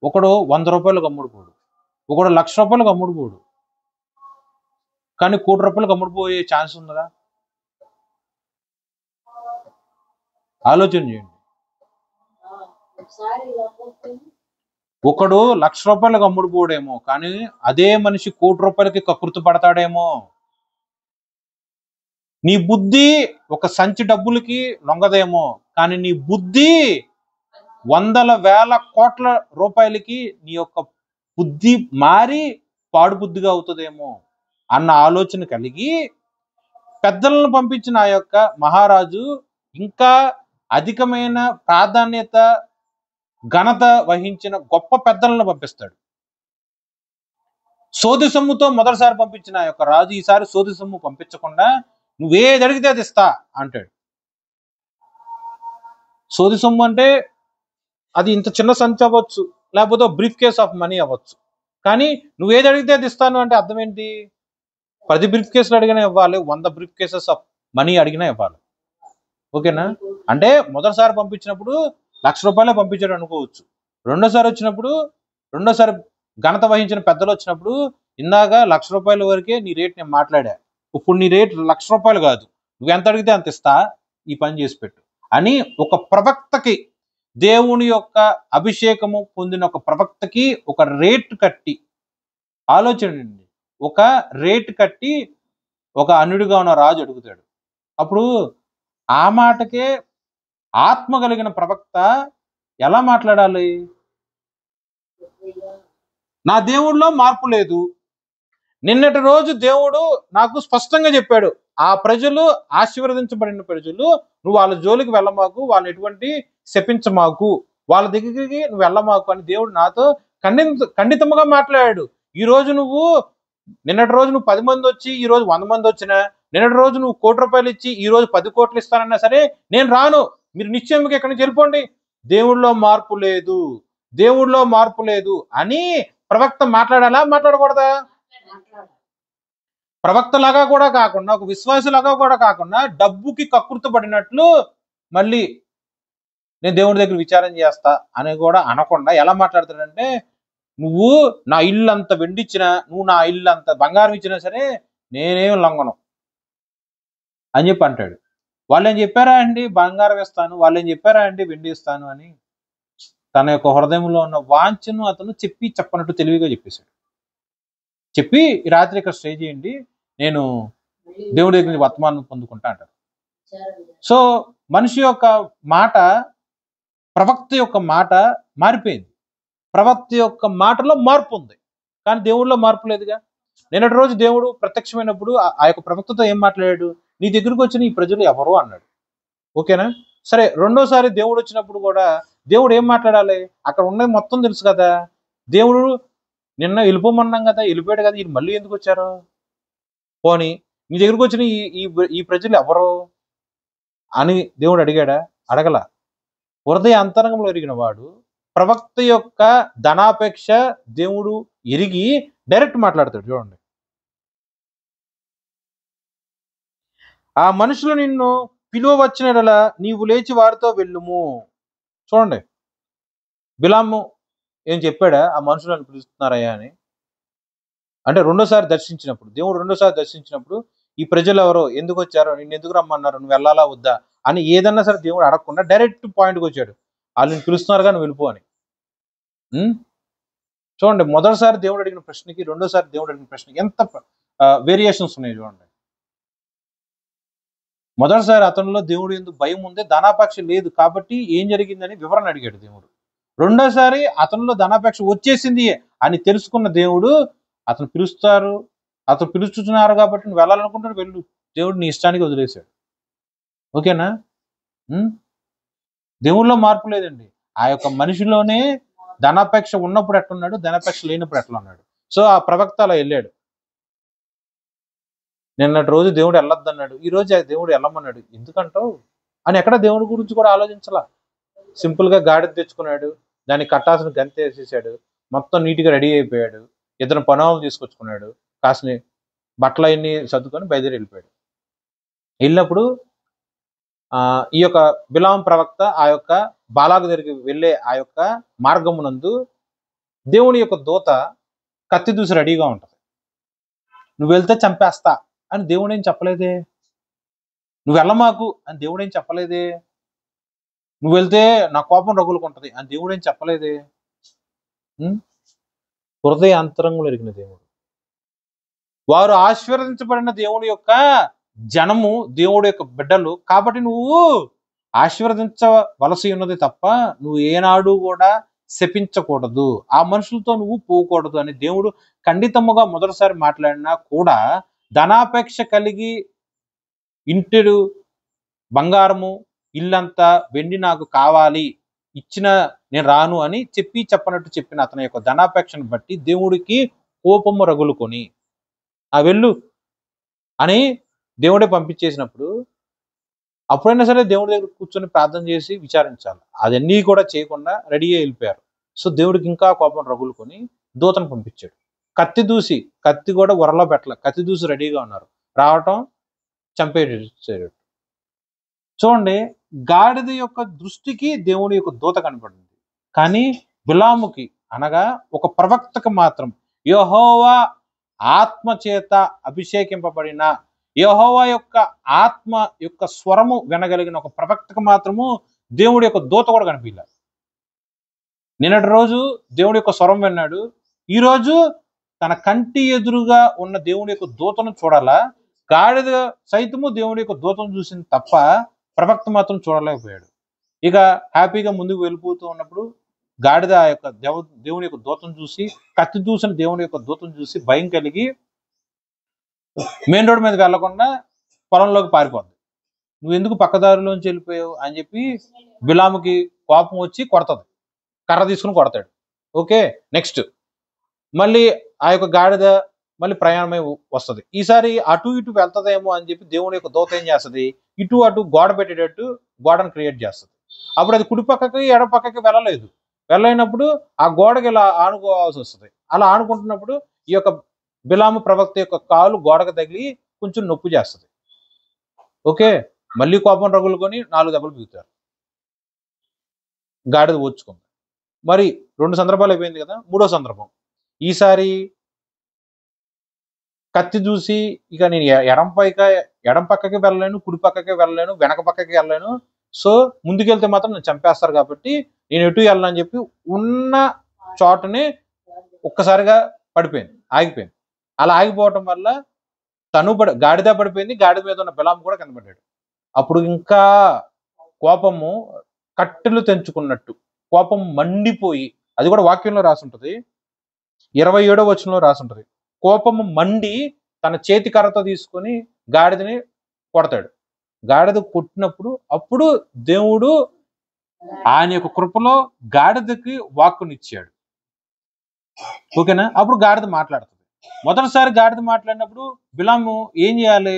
ఒకడు 100 రూపాయలకు అమ్ముడు పోడు, ఒకడు 1,00,000 రూపాయలకు అమ్ముడు పోడు, కానీ 1,00,00,000 రూపాయలకు అమ్ముడు పోయే ఛాన్స్ ఉందా? ఆలోచన చేయండి. ఒకడు 1,00,000 రూపాయలకు అమ్ముడు పోడేమో, కానీ అదే మనిషి 1,00,00,000 రూపాయలకి కకృతి పడతాడేమో. నీ బుద్ధి ఒక సంచి డబ్బులకి లొంగదేమో, కానీ నీ బుద్ధి 100,000 కోట్ల రూపాయలకి నీ యొక్క బుద్ధి మారి పాడు బుద్ధిగా అవుతుందేమో అన్న ఆలోచన కలిగి పెద్దలను పంపించిన ఆ యొక్క మహారాజు ఇంకా అధికమైన ప్రాధాన్యత, ఘనత వహించిన గొప్ప పెద్దలను పంపిస్తాడు. సోది సొమ్ముతో మొదటిసారి పంపించిన ఆ యొక్క రాజు ఈసారి సోది సొమ్ము పంపించకుండా నువ్వేది అడిగితే అది ఇస్తా అంటాడు. సోది సొమ్ము అంటే అది ఇంత చిన్న సంచి అవ్వచ్చు, లేకపోతే బ్రీఫ్ కేస్ ఆఫ్ మనీ అవ్వచ్చు, కానీ నువ్వేది అడిగితే అది ఇస్తాను అంటే అర్థం ఏంటి? 10 బ్రీఫ్ కేసులు అడిగినా ఇవ్వాలి, 100 బ్రీఫ్ కేసెస్ ఆఫ్ మనీ అడిగినా ఇవ్వాలి. ఓకేనా? అంటే మొదటిసారి పంపించినప్పుడు 1,00,000 రూపాయలే పంపించాడు అనుకోవచ్చు. రెండోసారి ఘనత వహించిన పెద్దలు వచ్చినప్పుడు ఇందాక 1,00,000 రూపాయల వరకే నీ రేట్ నేను మాట్లాడా, ఇప్పుడు నీ రేట్ 1,00,000 రూపాయలు కాదు, నువ్వు ఎంత అడిగితే అంత ఇస్తా, ఈ పని చేసి పెట్టు అని ఒక ప్రవక్తకి, దేవుని యొక్క అభిషేకము పొందిన ఒక ప్రవక్తకి ఒక రేట్ కట్టి, ఆలోచనండి, ఒక రేట్ కట్టి ఒక అన్యుడిగా ఉన్న రాజు అడుగుతాడు. అప్పుడు ఆ మాటకే ఆత్మ కలిగిన ప్రవక్త ఎలా మాట్లాడాలి? నా దేవుడిలో మార్పు లేదు. నిన్నటి రోజు దేవుడు నాకు స్పష్టంగా చెప్పాడు, ఆ ప్రజలు ఆశీర్వదించబడిన ప్రజలు, నువ్వు వాళ్ళ జోలికి వెళ్ళమాకు, వాళ్ళని ఎటువంటి శపించమాకు, వాళ్ళ దగ్గరికి నువ్వు వెళ్ళమాకు అని దేవుడు నాతో ఖండితంగా మాట్లాడాడు. ఈ రోజు నువ్వు నిన్నటి రోజు నువ్వు 10 మంది వచ్చి ఈ రోజు 100 మంది వచ్చినా, నిన్నటి రోజు నువ్వు ₹1,00,00,000 ఇచ్చి ఈ రోజు 10 కోట్లు ఇస్తానన్నా సరే నేను రాను, మీరు నిశ్చయంగా ఇక్కడి నుంచి వెళ్ళిపోండి, దేవుడిలో మార్పు లేదు, దేవుడిలో మార్పు లేదు అని ప్రవక్త మాట్లాడాలా మాట్లాడకూడదా? ప్రవక్తలాగా కూడా కాకుండా, ఒక విశ్వాసులాగా కూడా కాకుండా, డబ్బుకి కకృతి పడినట్లు మళ్ళీ నేను దేవుడి దగ్గర విచారం చేస్తా అని కూడా అనకుండా ఎలా మాట్లాడతాడంటే, నువ్వు నా ఇల్లు అంత వెండిచ్చినా, నువ్వు నా ఇల్లు అంత బంగారం ఇచ్చినా సరే నేనేం లొంగను అని చెప్పి అంటాడు. వాళ్ళు ఏం చెప్పారా అండి బంగారం ఇస్తాను, వాళ్ళు ఏం చెప్పారా అండి వెండి ఇస్తాను అని? తన యొక్క హృదయంలో ఉన్న వాంఛను అతను చెప్పి చెప్పనట్టు తెలివిగా చెప్పేశాడు. చెప్పి ఈ రాత్రి ఇక్కడ స్టే చేయండి, నేను దేవుడి దగ్గర నుంచి వర్తమానం పొందుకుంటా అంటారు. సో మనిషి యొక్క మాట, ప్రవక్త యొక్క మాట మారిపోయింది. ప్రవక్త యొక్క మాటలో మార్పు ఉంది, కానీ దేవుడిలో మార్పు లేదుగా. నిన్నటి రోజు దేవుడు ప్రత్యక్షమైనప్పుడు ఆ యొక్క ప్రవక్తతో ఏం మాట్లాడాడు? నీ దగ్గరకు వచ్చిన ఈ ప్రజలు ఎవరు అన్నాడు. ఓకేనా? సరే, రెండోసారి దేవుడు వచ్చినప్పుడు కూడా దేవుడు ఏం మాట్లాడాలి? అక్కడ ఉన్నది మొత్తం తెలుసు కదా. దేవుడు నిన్న వెళ్ళిపోమన్నాం కదా, వెళ్ళిపోయాడు కదా, ఇది మళ్ళీ ఎందుకు వచ్చారు? పోనీ నీ దగ్గరకు వచ్చిన ఈ ప్రజలు ఎవరు అని దేవుడు అడిగాడా? అడగల. హృదయ అంతరంగంలో ఎరిగిన వాడు ప్రవక్త యొక్క ధనాపేక్ష దేవుడు ఎరిగి డైరెక్ట్ మాట్లాడతాడు. చూడండి, ఆ మనుషులు నిన్ను పిలువ వచ్చినలా నీవు లేచి వారితో వెళ్ళుము. చూడండి, బిలాము ఏం చెప్పాడా? ఆ మనుషులను పిలుస్తున్నారయ్యా అని. అంటే రెండోసారి దర్శించినప్పుడు, దేవుడు రెండోసారి దర్శించినప్పుడు ఈ ప్రజలు ఎవరో, ఎందుకు వచ్చారో, నిన్ను ఎందుకు రమ్మన్నారు, నువ్వు వెళ్ళాలా వద్దా అని ఏదన్నా సరే దేవుడు అడగకుండా డైరెక్ట్ పాయింట్కి వచ్చాడు, వాళ్ళని పిలుస్తున్నారుగా నువ్వు వెళ్ళిపో అని. చూడండి, మొదటిసారి దేవుడు అడిగిన ప్రశ్నకి రెండోసారి దేవుడు అడిగిన ప్రశ్నకి ఎంత వేరియేషన్స్ ఉన్నాయి చూడండి. మొదటిసారి అతనిలో దేవుడు ఎందుకు భయం ఉంది, ధనాపేక్ష లేదు కాబట్టి ఏం జరిగిందని వివరణ అడిగాడు దేవుడు. రెండోసారి అతనిలో ధనాపేక్ష వచ్చేసింది అని తెలుసుకున్న దేవుడు, అతను పిలుస్తున్నారు కాబట్టి నువ్వు వెళ్ళాలనుకుంటాడు వెళ్ళు, దేవుడు నీ ఇష్టానికి వదిలేశాడు. ఓకేనా? దేవుళ్ళలో మార్పు లేదండి. ఆ యొక్క మనిషిలోనే ధనాపేక్ష ఉన్నప్పుడు ఎట్లున్నాడు, ధనాపేక్ష లేనప్పుడు ఎట్లా ఉన్నాడు. సో ఆ ప్రవక్త అలా వెళ్ళాడు. నిన్నటి రోజు దేవుడు వెళ్ళొద్దన్నాడు, ఈ రోజు దేవుడు వెళ్ళమన్నాడు, ఎందుకంటావు అని ఎక్కడ దేవుడి గురించి కూడా ఆలోచించాల. సింపుల్ గా గాడి తెచ్చుకున్నాడు, దాన్ని కట్టాల్సిన గంతె వేసేసాడు, మొత్తం నీట్గా రెడీ అయిపోయాడు, ఇద్దరు పనులు తీసుకొచ్చుకున్నాడు, కాసిన బట్టలు అన్ని సర్దుకొని బయలుదేరి వెళ్ళిపోయాడు. వెళ్ళినప్పుడు ఈ యొక్క బిలాం ప్రవక్త ఆ యొక్క బాలాకు దగ్గరికి వెళ్ళే ఆ యొక్క మార్గమునందు దేవుని యొక్క దూత కత్తి దూసి రెడీగా ఉంటది. నువ్వు వెళ్తే చంపేస్తా అని దేవుడు ఏం చెప్పలేదే, నువ్వు వెళ్ళమాకు అని దేవుడు ఏం చెప్పలేదే, నువ్వు వెళ్తే నా కోపం రగులుకుంటది అని దేవుడు ఏం చెప్పలేదే. హృదయ అంతరంగంలో ఎరిగిన దేవుడు, వారు ఆశీర్వదించబడిన దేవుని యొక్క జనము, దేవుడు యొక్క బిడ్డలు కాబట్టి నువ్వు ఆశీర్వదించవలసి ఉన్నది తప్ప నువ్వు ఏనాడు కూడా శపించకూడదు, ఆ మనుషులతో నువ్వు పోకూడదు అని దేవుడు ఖండితముగా మొదటిసారి మాట్లాడినా కూడా ధనాపేక్ష కలిగి ఇంటిడు బంగారము ఇల్లంతా వెండి నాకు కావాలి, ఇచ్చిన నేను రాను అని చెప్పనట్టు చెప్పిన అతని యొక్క ధనాపేక్షను బట్టి దేవుడికి కోపము రగులుకొని ఆ వెళ్ళు అని దేవుడే పంపించేసినప్పుడు అప్పుడైనా సరే దేవుడి దగ్గర కూర్చొని ప్రార్థన చేసి విచారించాలి. అదన్నీ కూడా చేయకుండా రెడీ అయ్యి వెళ్ళిపోయారు. సో దేవుడికి ఇంకా కోపం రగులుకొని దూతను పంపించాడు. కత్తి కూడా వరలో పెట్టలే, కత్తి దూసి రెడీగా ఉన్నారు, రావటం చంపేసాడు. చూడండి, గాడిద యొక్క దృష్టికి దేవుడి యొక్క దూత కనపడింది, కానీ బిలాముకి అనగా ఒక ప్రవక్తకు మాత్రం యెహోవా ఆత్మ చేత అభిషేకింపబడిన, యెహోవా యొక్క ఆత్మ యొక్క స్వరము వినగలిగిన ఒక ప్రవక్తకు మాత్రము దేవుడి యొక్క దూత కూడా కనిపించలేదు. నిన్నటి రోజు దేవుడి యొక్క స్వరం విన్నాడు, ఈ రోజు తన కంటి ఎదురుగా ఉన్న దేవుడి యొక్క దూతను చూడాలా. గాడిద సైతము దేవుడి యొక్క దూతను చూసింది తప్ప ప్రవక్త మాత్రం చూడలేకపోయాడు. ఇక హ్యాపీగా ముందుకు వెళ్ళిపోతూ ఉన్నప్పుడు గాడిద ఆ యొక్క దేవుని యొక్క దూతను చూసి, కత్తి చూసిన దేవుని యొక్క దూతను చూసి భయం కలిగి మెయిన్ రోడ్ మీదకి వెళ్లకుండా పొలంలోకి పారిపోద్ది. నువ్వు ఎందుకు పక్కదారిలోంచి వెళ్ళిపోయావు అని చెప్పి బిలాముకి కోపం వచ్చి కొడతది, కర్ర తీసుకుని కొడతాడు. ఓకే, నెక్స్ట్ మళ్ళీ ఆ యొక్క గాడిద మళ్ళీ ప్రయాణమై వస్తుంది. ఈసారి అటు ఇటు వెళ్తదేమో అని చెప్పి దేవుని యొక్క దూత ఏం చేస్తుంది, ఇటు అటు గోడ పెట్టేటట్టు గోడను క్రియేట్ చేస్తుంది. అప్పుడు అది కుడి పక్కకి ఎడ పక్కకి వెళ్ళలేనప్పుడు ఆ గోడకి ఇలా ఆనుకోవాల్సి వస్తుంది. అలా ఆనుకుంటున్నప్పుడు ఈ యొక్క బిలాము ప్రవక్త యొక్క కాలు గోడకు తగిలి కొంచెం నొప్పి చేస్తుంది. ఓకే, మళ్ళీ కోపం రగులుకొని 4 దెబ్బలు పీకుతారు. గాడిద ఓర్చుకుంది. మరి 2 సందర్భాలు అయిపోయింది కదా. మూడో సందర్భం, ఈసారి కత్తి చూసి ఇక నేను ఎడం పక్కకి వెళ్ళలేను, కుడి పక్కకి వెళ్ళలేను, వెనక పక్కకి వెళ్ళలేను, సో ముందుకెళ్తే మాత్రం నన్ను చంపేస్తారు కాబట్టి నేను ఎటు వెళ్ళని చెప్పి ఉన్న చోటని ఒక్కసారిగా ఆగిపోయింది. అలా ఆగిపోవటం వల్ల గాడిద పడిపోయింది, గాడిద మీద ఉన్న బిలాము కూడా కింద పడ్డాడు. అప్పుడు ఇంకా కోపము కట్టెలు తెంచుకున్నట్టు కోపం మండిపోయి, అది కూడా వాక్యంలో రాసుంటది, 27వ వచనంలో రాసుంటది, కోపము మండి తన చేతి కర్రతో తీసుకొని గాడిదని కొడతాడు. గాడిద కొట్టినప్పుడు అప్పుడు దేవుడు ఆయన యొక్క కృపలో గాడిదకి వాక్కునిచ్చాడు. ఓకేనా, అప్పుడు గాడిద మాట్లాడుతుంది. మొదటిసారి గాడిద మాట్లాడినప్పుడు బిలాము ఏం చేయాలి,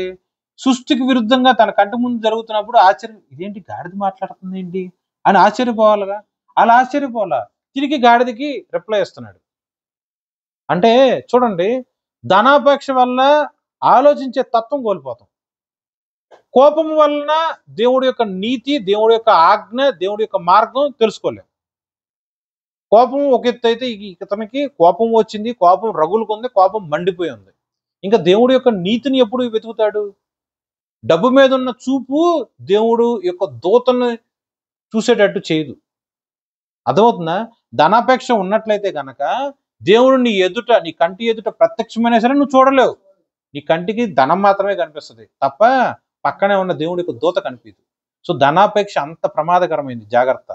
సృష్టికి విరుద్ధంగా తన కంటి ముందు జరుగుతున్నప్పుడు ఆశ్చర్యం, ఇదేంటి గాడిద మాట్లాడుతుంది ఏంటి అని ఆశ్చర్యపోవాలిగా. అలా ఆశ్చర్యపోవాలా, తిరిగి గాడిదకి రిప్లై ఇస్తున్నాడు. అంటే చూడండి, ధనాపేక్ష వల్ల ఆలోచించే తత్వం కోల్పోతాం. కోపం వలన దేవుడి యొక్క నీతి, దేవుడి యొక్క ఆజ్ఞ, దేవుడి యొక్క మార్గం తెలుసుకోలేం. కోపం ఒక ఎత్తు అయితే ఇతనికి కోపం వచ్చింది, కోపం రగులుకుంది, కోపం మండిపోయి ఉంది. ఇంకా దేవుడి యొక్క నీతిని ఎప్పుడు వెతుకుతాడు? డబ్బు మీద ఉన్న చూపు దేవుడు యొక్క దూతను చూసేటట్టు చేయదు. అర్థమవుతుందా? ధనాపేక్ష ఉన్నట్లయితే గనక దేవుడు నీ కంటి ఎదుట ప్రత్యక్షమైనా సరే నువ్వు చూడలేవు. నీ కంటికి ధనం మాత్రమే కనిపిస్తుంది తప్ప పక్కనే ఉన్న దేవుడి యొక్క దూత కనిపించదు. సో ధనాపేక్ష అంత ప్రమాదకరమైంది, జాగ్రత్త.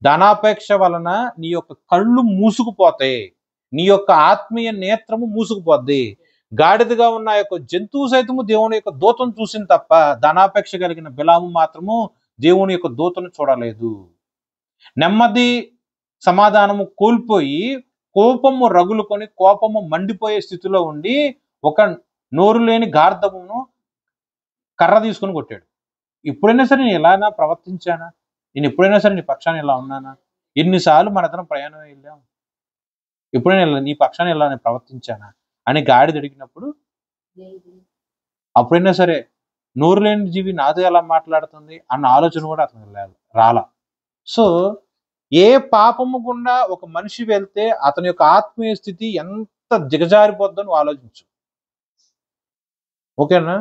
ధనాపేక్ష వలన నీ యొక్క కళ్ళు మూసుకుపోతాయి, నీ యొక్క ఆత్మీయ నేత్రము మూసుకుపోద్ది. గాడిదగా ఉన్న యొక్క జంతువు సైతము దేవుని యొక్క దూతను చూసింది తప్ప ధనాపేక్ష కలిగిన బిలాము మాత్రము దేవుని యొక్క దూతను చూడలేదు. నెమ్మది సమాధానము కోల్పోయి కోపము రగులుకొని కోపము మండిపోయే స్థితిలో ఉండి ఒక నోరు లేని గార్ధమును కర్ర తీసుకుని కొట్టాడు. ఎప్పుడైనా సరే నేను ఎలానా ప్రవర్తించానా, నేను ఎప్పుడైనా సరే నీ పక్షాన్ని ఇలా ఉన్నానా, ఎన్నిసార్లు మన ఇద్దరం ప్రయాణం వెళ్ళాం, ఎప్పుడైనా నీ పక్షాన్ని ఇలా నేను ప్రవర్తించానా అని గాడిద అడిగినప్పుడు అప్పుడైనా సరే నోరు లేని జీవి నాతో ఎలా మాట్లాడుతుంది అన్న ఆలోచన కూడా అతనికి రాలా. సో ఏ పాపము గుండా ఒక మనిషి వెళ్తే అతని యొక్క ఆత్మీయ స్థితి ఎంత దిగజారిపోద్దో నువ్వు ఆలోచించు. ఓకేనా?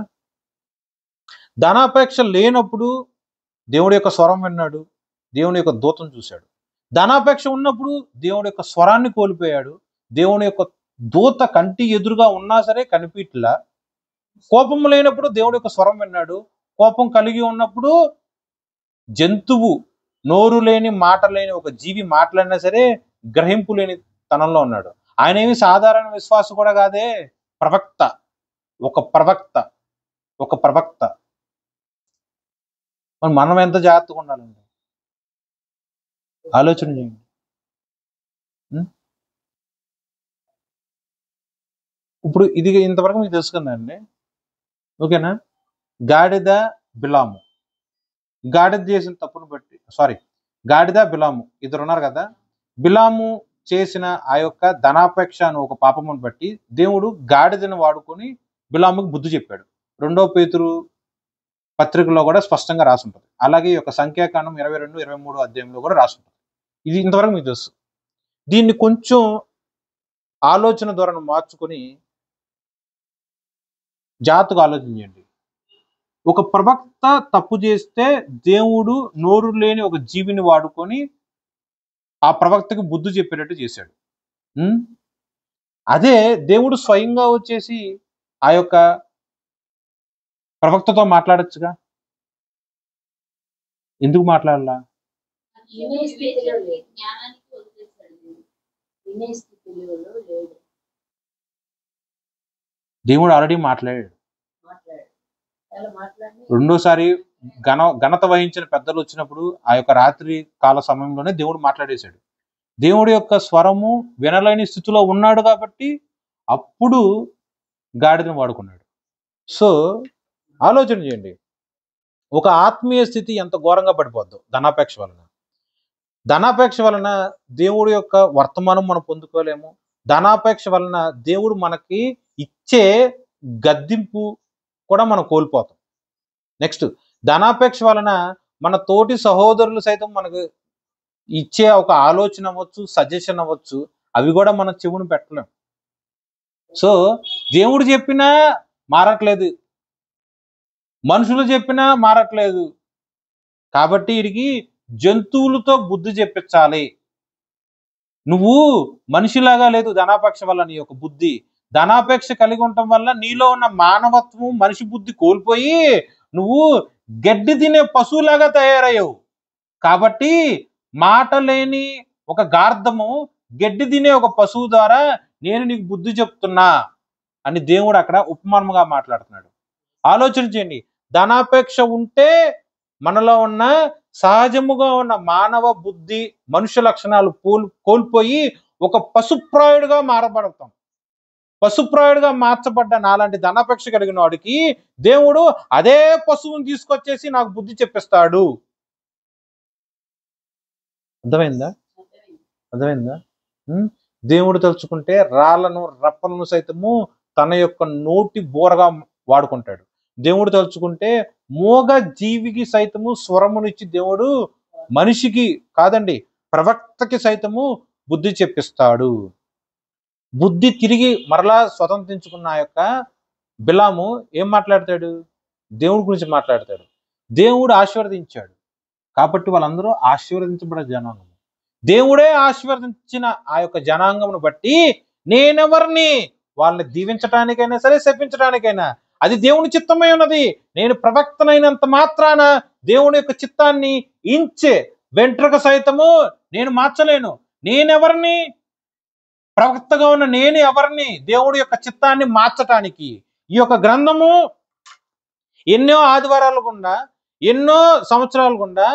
ధనాపేక్ష లేనప్పుడు దేవుడి యొక్క స్వరం విన్నాడు, దేవుని యొక్క దూతను చూశాడు. ధనాపేక్ష ఉన్నప్పుడు దేవుడి యొక్క స్వరాన్ని కోల్పోయాడు, దేవుని యొక్క దూత కంటి ఎదురుగా ఉన్నా సరే కనిపించలా. కోపం లేనప్పుడు దేవుడి యొక్క స్వరం విన్నాడు, కోపం కలిగి ఉన్నప్పుడు జంతువు, నోరు లేని మాట లేని ఒక జీవి మాట్లాడినా సరే గ్రహింపు లేని తనంలో ఉన్నాడు. ఆయన ఏమి సాధారణ విశ్వాసం కూడా కాదే, ఒక ప్రవక్త. మనం ఎంత జాగ్రత్తగా ఉండాలండి, ఆలోచన చేయండి. ఇప్పుడు ఇది ఇంతవరకు మీకు తెలుసుకుందండి. ఓకేనా? గాడిద బిలాము, గాడిద చేసిన తప్పును బట్టి గాడిద బిలాము ఇద్దరు ఉన్నారు కదా. బిలాము చేసిన ఆ యొక్క ధనాపేక్ష అను ఒక పాపమును బట్టి దేవుడు గాడిదను వాడుకొని బిలాముకు బుద్ధి చెప్పాడు. 2వ పేతురు పత్రికలో కూడా స్పష్టంగా రాసి ఉంటుంది. అలాగే ఈ యొక్క సంఖ్యాకాండం 22-23 అధ్యాయంలో కూడా రాసి ఉంటుంది. ఇది ఇంతవరకు మీకు తెలుసు. దీన్ని కొంచెం ఆలోచన ధోరణి మార్చుకొని జాగ్రత్తగా ఆలోచన చేయండి. ఒక ప్రవక్త తప్పు చేస్తే దేవుడు నోరు లేని ఒక జీవిని వాడుకొని ఆ ప్రవక్తకి బుద్ధి చెప్పేటట్టు చేశాడు. అదే దేవుడు స్వయంగా వచ్చేసి ఆ యొక్క ప్రవక్తతో మాట్లాడొచ్చుగా. ఎందుకు మాట్లాడాలా? వినే స్థితిలో లేదు. జ్ఞానానికి వదిలేశాడు దేవుడు. వినే స్థితిలో లేడు. దేవుడు ఆల్రెడీ మాట్లాడాడు. మాట్లాడు అలా మాట్లాడి రెండోసారి ఘనత వహించిన పెద్దలు వచ్చినప్పుడు ఆ యొక్క రాత్రి కాల సమయంలోనే దేవుడు మాట్లాడేశాడు. దేవుడి యొక్క స్వరము వినలేని స్థితిలో ఉన్నాడు కాబట్టి అప్పుడు గాడిదను వాడుకున్నాడు. సో ఆలోచన చేయండి, ఒక ఆత్మీయ స్థితి ఎంత ఘోరంగా పడిపోద్దు ధనాపేక్ష వలన. ధనాపేక్ష వలన దేవుడి యొక్క వర్తమానం మనం పొందుకోలేము. ధనాపేక్ష వలన దేవుడు మనకి ఇచ్చే గద్దింపు కూడా మనం కోల్పోతాం. నెక్స్ట్, ధనాపేక్ష వలన మన తోటి సహోదరులు సైతం మనకు ఇచ్చే ఒక ఆలోచన అవ్వచ్చు, సజెషన్ అవ్వచ్చు, అవి కూడా మనం చెవును పెట్టలేం. సో దేవుడు చెప్పినా మారట్లేదు, మనుషులు చెప్పినా మారట్లేదు, కాబట్టి వీడికి జంతువులతో బుద్ధి చెప్పించాలి. నువ్వు మనిషిలాగా లేదు ధనాపేక్ష వల్ల నీ యొక్క బుద్ధి. ధనాపేక్ష కలిగి ఉండటం వల్ల నీలో ఉన్న మానవత్వం, మనిషి బుద్ధి కోల్పోయి నువ్వు గడ్డి తినే పశువులాగా తయారయ్యావు. కాబట్టి మాట లేని ఒక గార్ధము గడ్డి తినే ఒక పశువు ద్వారా నేను నీకు బుద్ధి చెప్తున్నా అని దేవుడు అక్కడ ఉపమానముగా మాట్లాడుతున్నాడు. ఆలోచన చేయండి, ధనాపేక్ష ఉంటే మనలో ఉన్న సహజముగా ఉన్న మానవ బుద్ధి, మనుష్య లక్షణాలు కోల్పోయి ఒక పశుప్రాయుడుగా మారబడతాం. పశుప్రాయుడుగా మార్చబడ్డ నాలాంటి ధనాపేక్ష కలిగిన వాడికి దేవుడు అదే పశువుని తీసుకొచ్చేసి నాకు బుద్ధి చెప్పిస్తాడు. అర్థమైందా? అర్థమైందా? దేవుడు తలుచుకుంటే రాళ్లను, రప్పలను సైతము తన యొక్క నోటి బోరగా వాడుకుంటాడు. దేవుడు తలుచుకుంటే మోగ జీవికి సైతము స్వరమునిచ్చి దేవుడు మనిషికి కాదండి, ప్రవక్తకి సైతము బుద్ధి చెప్పిస్తాడు. బుద్ధి తిరిగి మరలా స్వతంత్రించుకున్న ఆ యొక్క బిలాము ఏం మాట్లాడతాడు? దేవుడి గురించి మాట్లాడతాడు. దేవుడు ఆశీర్వదించాడు కాబట్టి వాళ్ళందరూ ఆశీర్వదించబడే జనాంగం. దేవుడే ఆశీర్వదించిన ఆ యొక్క జనాంగమును బట్టి నేనెవరిని వాళ్ళని దీవించడానికైనా సరే, శపించడానికైనా అది దేవుని చిత్తమై ఉన్నది. నేను ప్రవక్తనైనంత మాత్రాన దేవుని యొక్క చిత్తాన్ని ఇంచే వెంట్రుక సైతము నేను మార్చలేను. నేనెవరిని? ప్రవక్తగా ఉన్న నేను ఎవరిని దేవుడి యొక్క చిత్తాన్ని మార్చటానికి? ఈ యొక్క గ్రంథము ఎన్నో ఆదివారాలు గుండా, ఎన్నో సంవత్సరాలు గుండా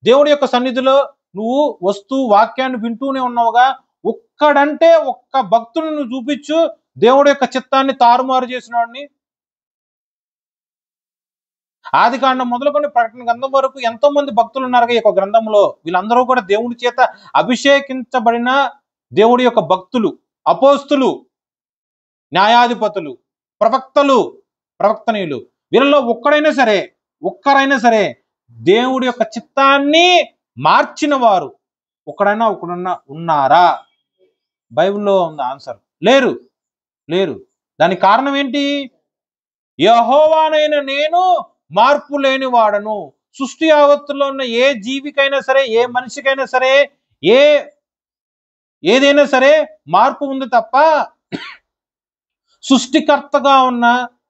దేవుడి యొక్క సన్నిధిలో నువ్వు వస్తూ వాక్యాన్ని వింటూనే ఉన్నావుగా. ఒక్కడంటే ఒక్క భక్తుని నువ్వు చూపించు దేవుడి యొక్క చిత్తాన్ని తారుమారు చేసిన వాడిని. ఆది కాండం మొదలుకొని ప్రకటన గ్రంథం వరకు ఎంతో మంది భక్తులు ఉన్నారు ఈ యొక్క గ్రంథంలో. వీళ్ళందరూ కూడా దేవుడి చేత అభిషేకించబడిన దేవుడి యొక్క భక్తులు, అపోస్తులు, న్యాయాధిపతులు, ప్రవక్తలు, ప్రవక్తనీయులు. వీళ్ళలో ఒక్కరైనా సరే దేవుడి యొక్క చిత్తాన్ని మార్చిన వారు ఒక్కడైనా ఉన్నారా? బైబిల్లో ఉంది ఆన్సర్. లేరు. దానికి కారణం ఏంటి? యెహోవానైన నేను మార్పు లేని వాడను. సృష్టి యావత్తులో ఉన్న ఏ జీవికైనా సరే, ఏ మనిషికైనా సరే, ఏదైనా సరే మార్పు ఉంది తప్ప సృష్టికర్తగా ఉన్న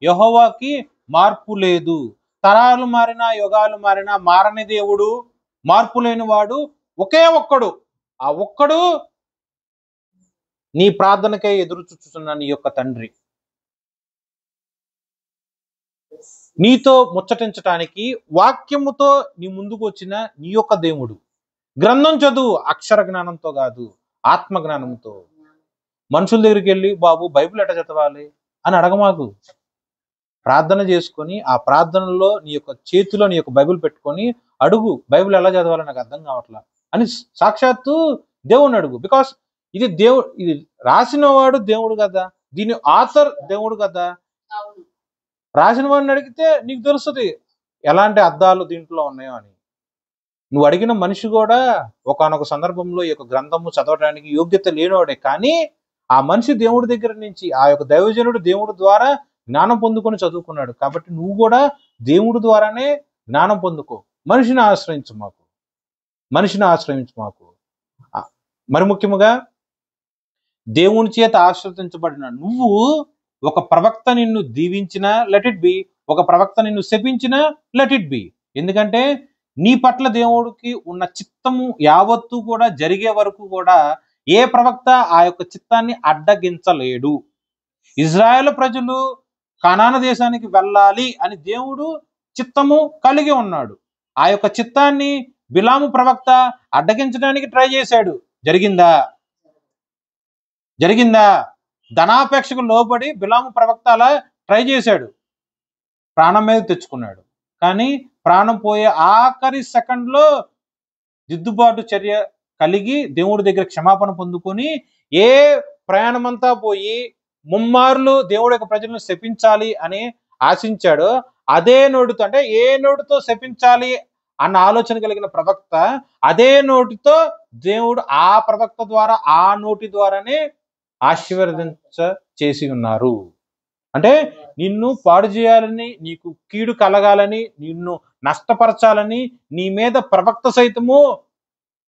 యెహోవాకి మార్పు లేదు. తరాలు మారినా, యుగాలు మారినా మారని దేవుడు, మార్పు లేని వాడు ఒకే ఒక్కడు. ఆ ఒక్కడు నీ ప్రార్థనకై ఎదురు చూస్తున్న నీ యొక్క తండ్రి. నీతో ముచ్చటించటానికి వాక్యముతో నీ ముందుకు వచ్చిన నీ యొక్క దేవుడు. గ్రంథం చదువు అక్షర జ్ఞానంతో కాదు, ఆత్మ జ్ఞానంతో. మనుషుల దగ్గరికి వెళ్ళి బాబు బైబిల్ ఎట్లా చదవాలి అని అడగమాకు. ప్రార్థన చేసుకొని ఆ ప్రార్థనలో నీ యొక్క చేతిలో నీ యొక్క బైబిల్ పెట్టుకొని అడుగు, బైబిల్ ఎలా చదవాలో నాకు అర్థం కావట్లా అని సాక్షాత్తు దేవుని అడుగు. బికాస్ ఇది రాసిన వాడు దేవుడు కదా, దీని ఆథర్ దేవుడు కదా. రాసిన వాడిని అడిగితే నీకు తెలుస్తుంది ఎలాంటి అర్థాలు దీంట్లో ఉన్నాయో అని. నువ్వు అడిగిన మనిషి కూడా ఒకానొక సందర్భంలో ఈ యొక్క గ్రంథము చదవడానికి యోగ్యత లేనివాడే, కానీ ఆ మనిషి దేవుడి దగ్గర నుంచి, ఆ యొక్క దైవజనుడు దేవుడి ద్వారా జ్ఞానం పొందుకొని చదువుకున్నాడు. కాబట్టి నువ్వు కూడా దేవుడి ద్వారానే జ్ఞానం పొందుకో. మనిషిని ఆశ్రయించు మాకు. మరి ముఖ్యముగా దేవుని చేత ఆశ్రయించబడిన నువ్వు, ఒక ప్రవక్త నిన్ను దీవించినా లెట్ ఇట్ బి, ఒక ప్రవక్త నిన్ను శపించినా లెట్ ఇట్ బి. ఎందుకంటే నీ పట్ల దేవుడికి ఉన్న చిత్తము యావత్తు కూడా జరిగే వరకు కూడా ఏ ప్రవక్త ఆ యొక్క చిత్తాన్ని అడ్డగించలేడు. ఇజ్రాయేల్ ప్రజలు కనాను దేశానికి వెళ్ళాలి అని దేవుడు చిత్తము కలిగి ఉన్నాడు. ఆ యొక్క చిత్తాన్ని బిలాము ప్రవక్త అడ్డగించడానికి ట్రై చేశాడు. జరిగిందా? ధనాపేక్షకు లోబడి బిలాము ప్రవక్త అలా ట్రై చేశాడు, ప్రాణం మీద తెచ్చుకున్నాడు. కానీ ప్రాణం పోయే ఆఖరి సెకండ్లో దిద్దుబాటు చర్య కలిగి దేవుడి దగ్గర క్షమాపణ పొందుకొని ఏ ప్రయాణమంతా పోయి ముమ్మార్లు దేవుడి యొక్క ప్రజలను శపించాలి అని ఆశించాడో అదే నోటితో, అంటే ఏ నోటితో శపించాలి అన్న ఆలోచన కలిగిన ప్రవక్త అదే నోటితో దేవుడు ఆ ప్రవక్త ద్వారా ఆ నోటి ద్వారానే ఆశీర్వదించ చేసి ఉన్నారు. అంటే నిన్ను పాడు చేయాలని, నీకు కీడు కలగాలని, నిన్ను నష్టపరచాలని నీ మీద ప్రవక్త సైతము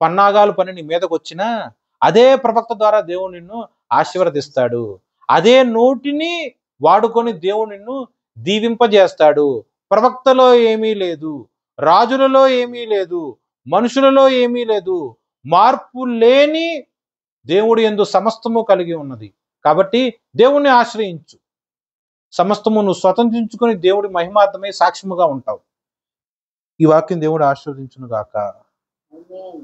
పన్నాగాలు పని నీ మీదకి వచ్చినా అదే ప్రవక్త ద్వారా దేవుడు నిన్ను ఆశీర్వదిస్తాడు. అదే నోటిని వాడుకొని దేవుడు నిన్ను దీవింపజేస్తాడు. ప్రవక్తలో ఏమీ లేదు, రాజులలో ఏమీ లేదు, మనుషులలో ఏమీ లేదు, మార్పు లేని దేవుడు యందు సమస్తము కలిగి ఉన్నది. కాబట్టి దేవుణ్ణి ఆశ్రయించు, సమస్తము నువ్వు స్వతంత్రించుకొని దేవుడి మహిమార్థమై సాక్ష్యముగా ఉంటావు. ఈ వాక్యం దేవుడు ఆశీర్వదించును గాక. ఆమేన్.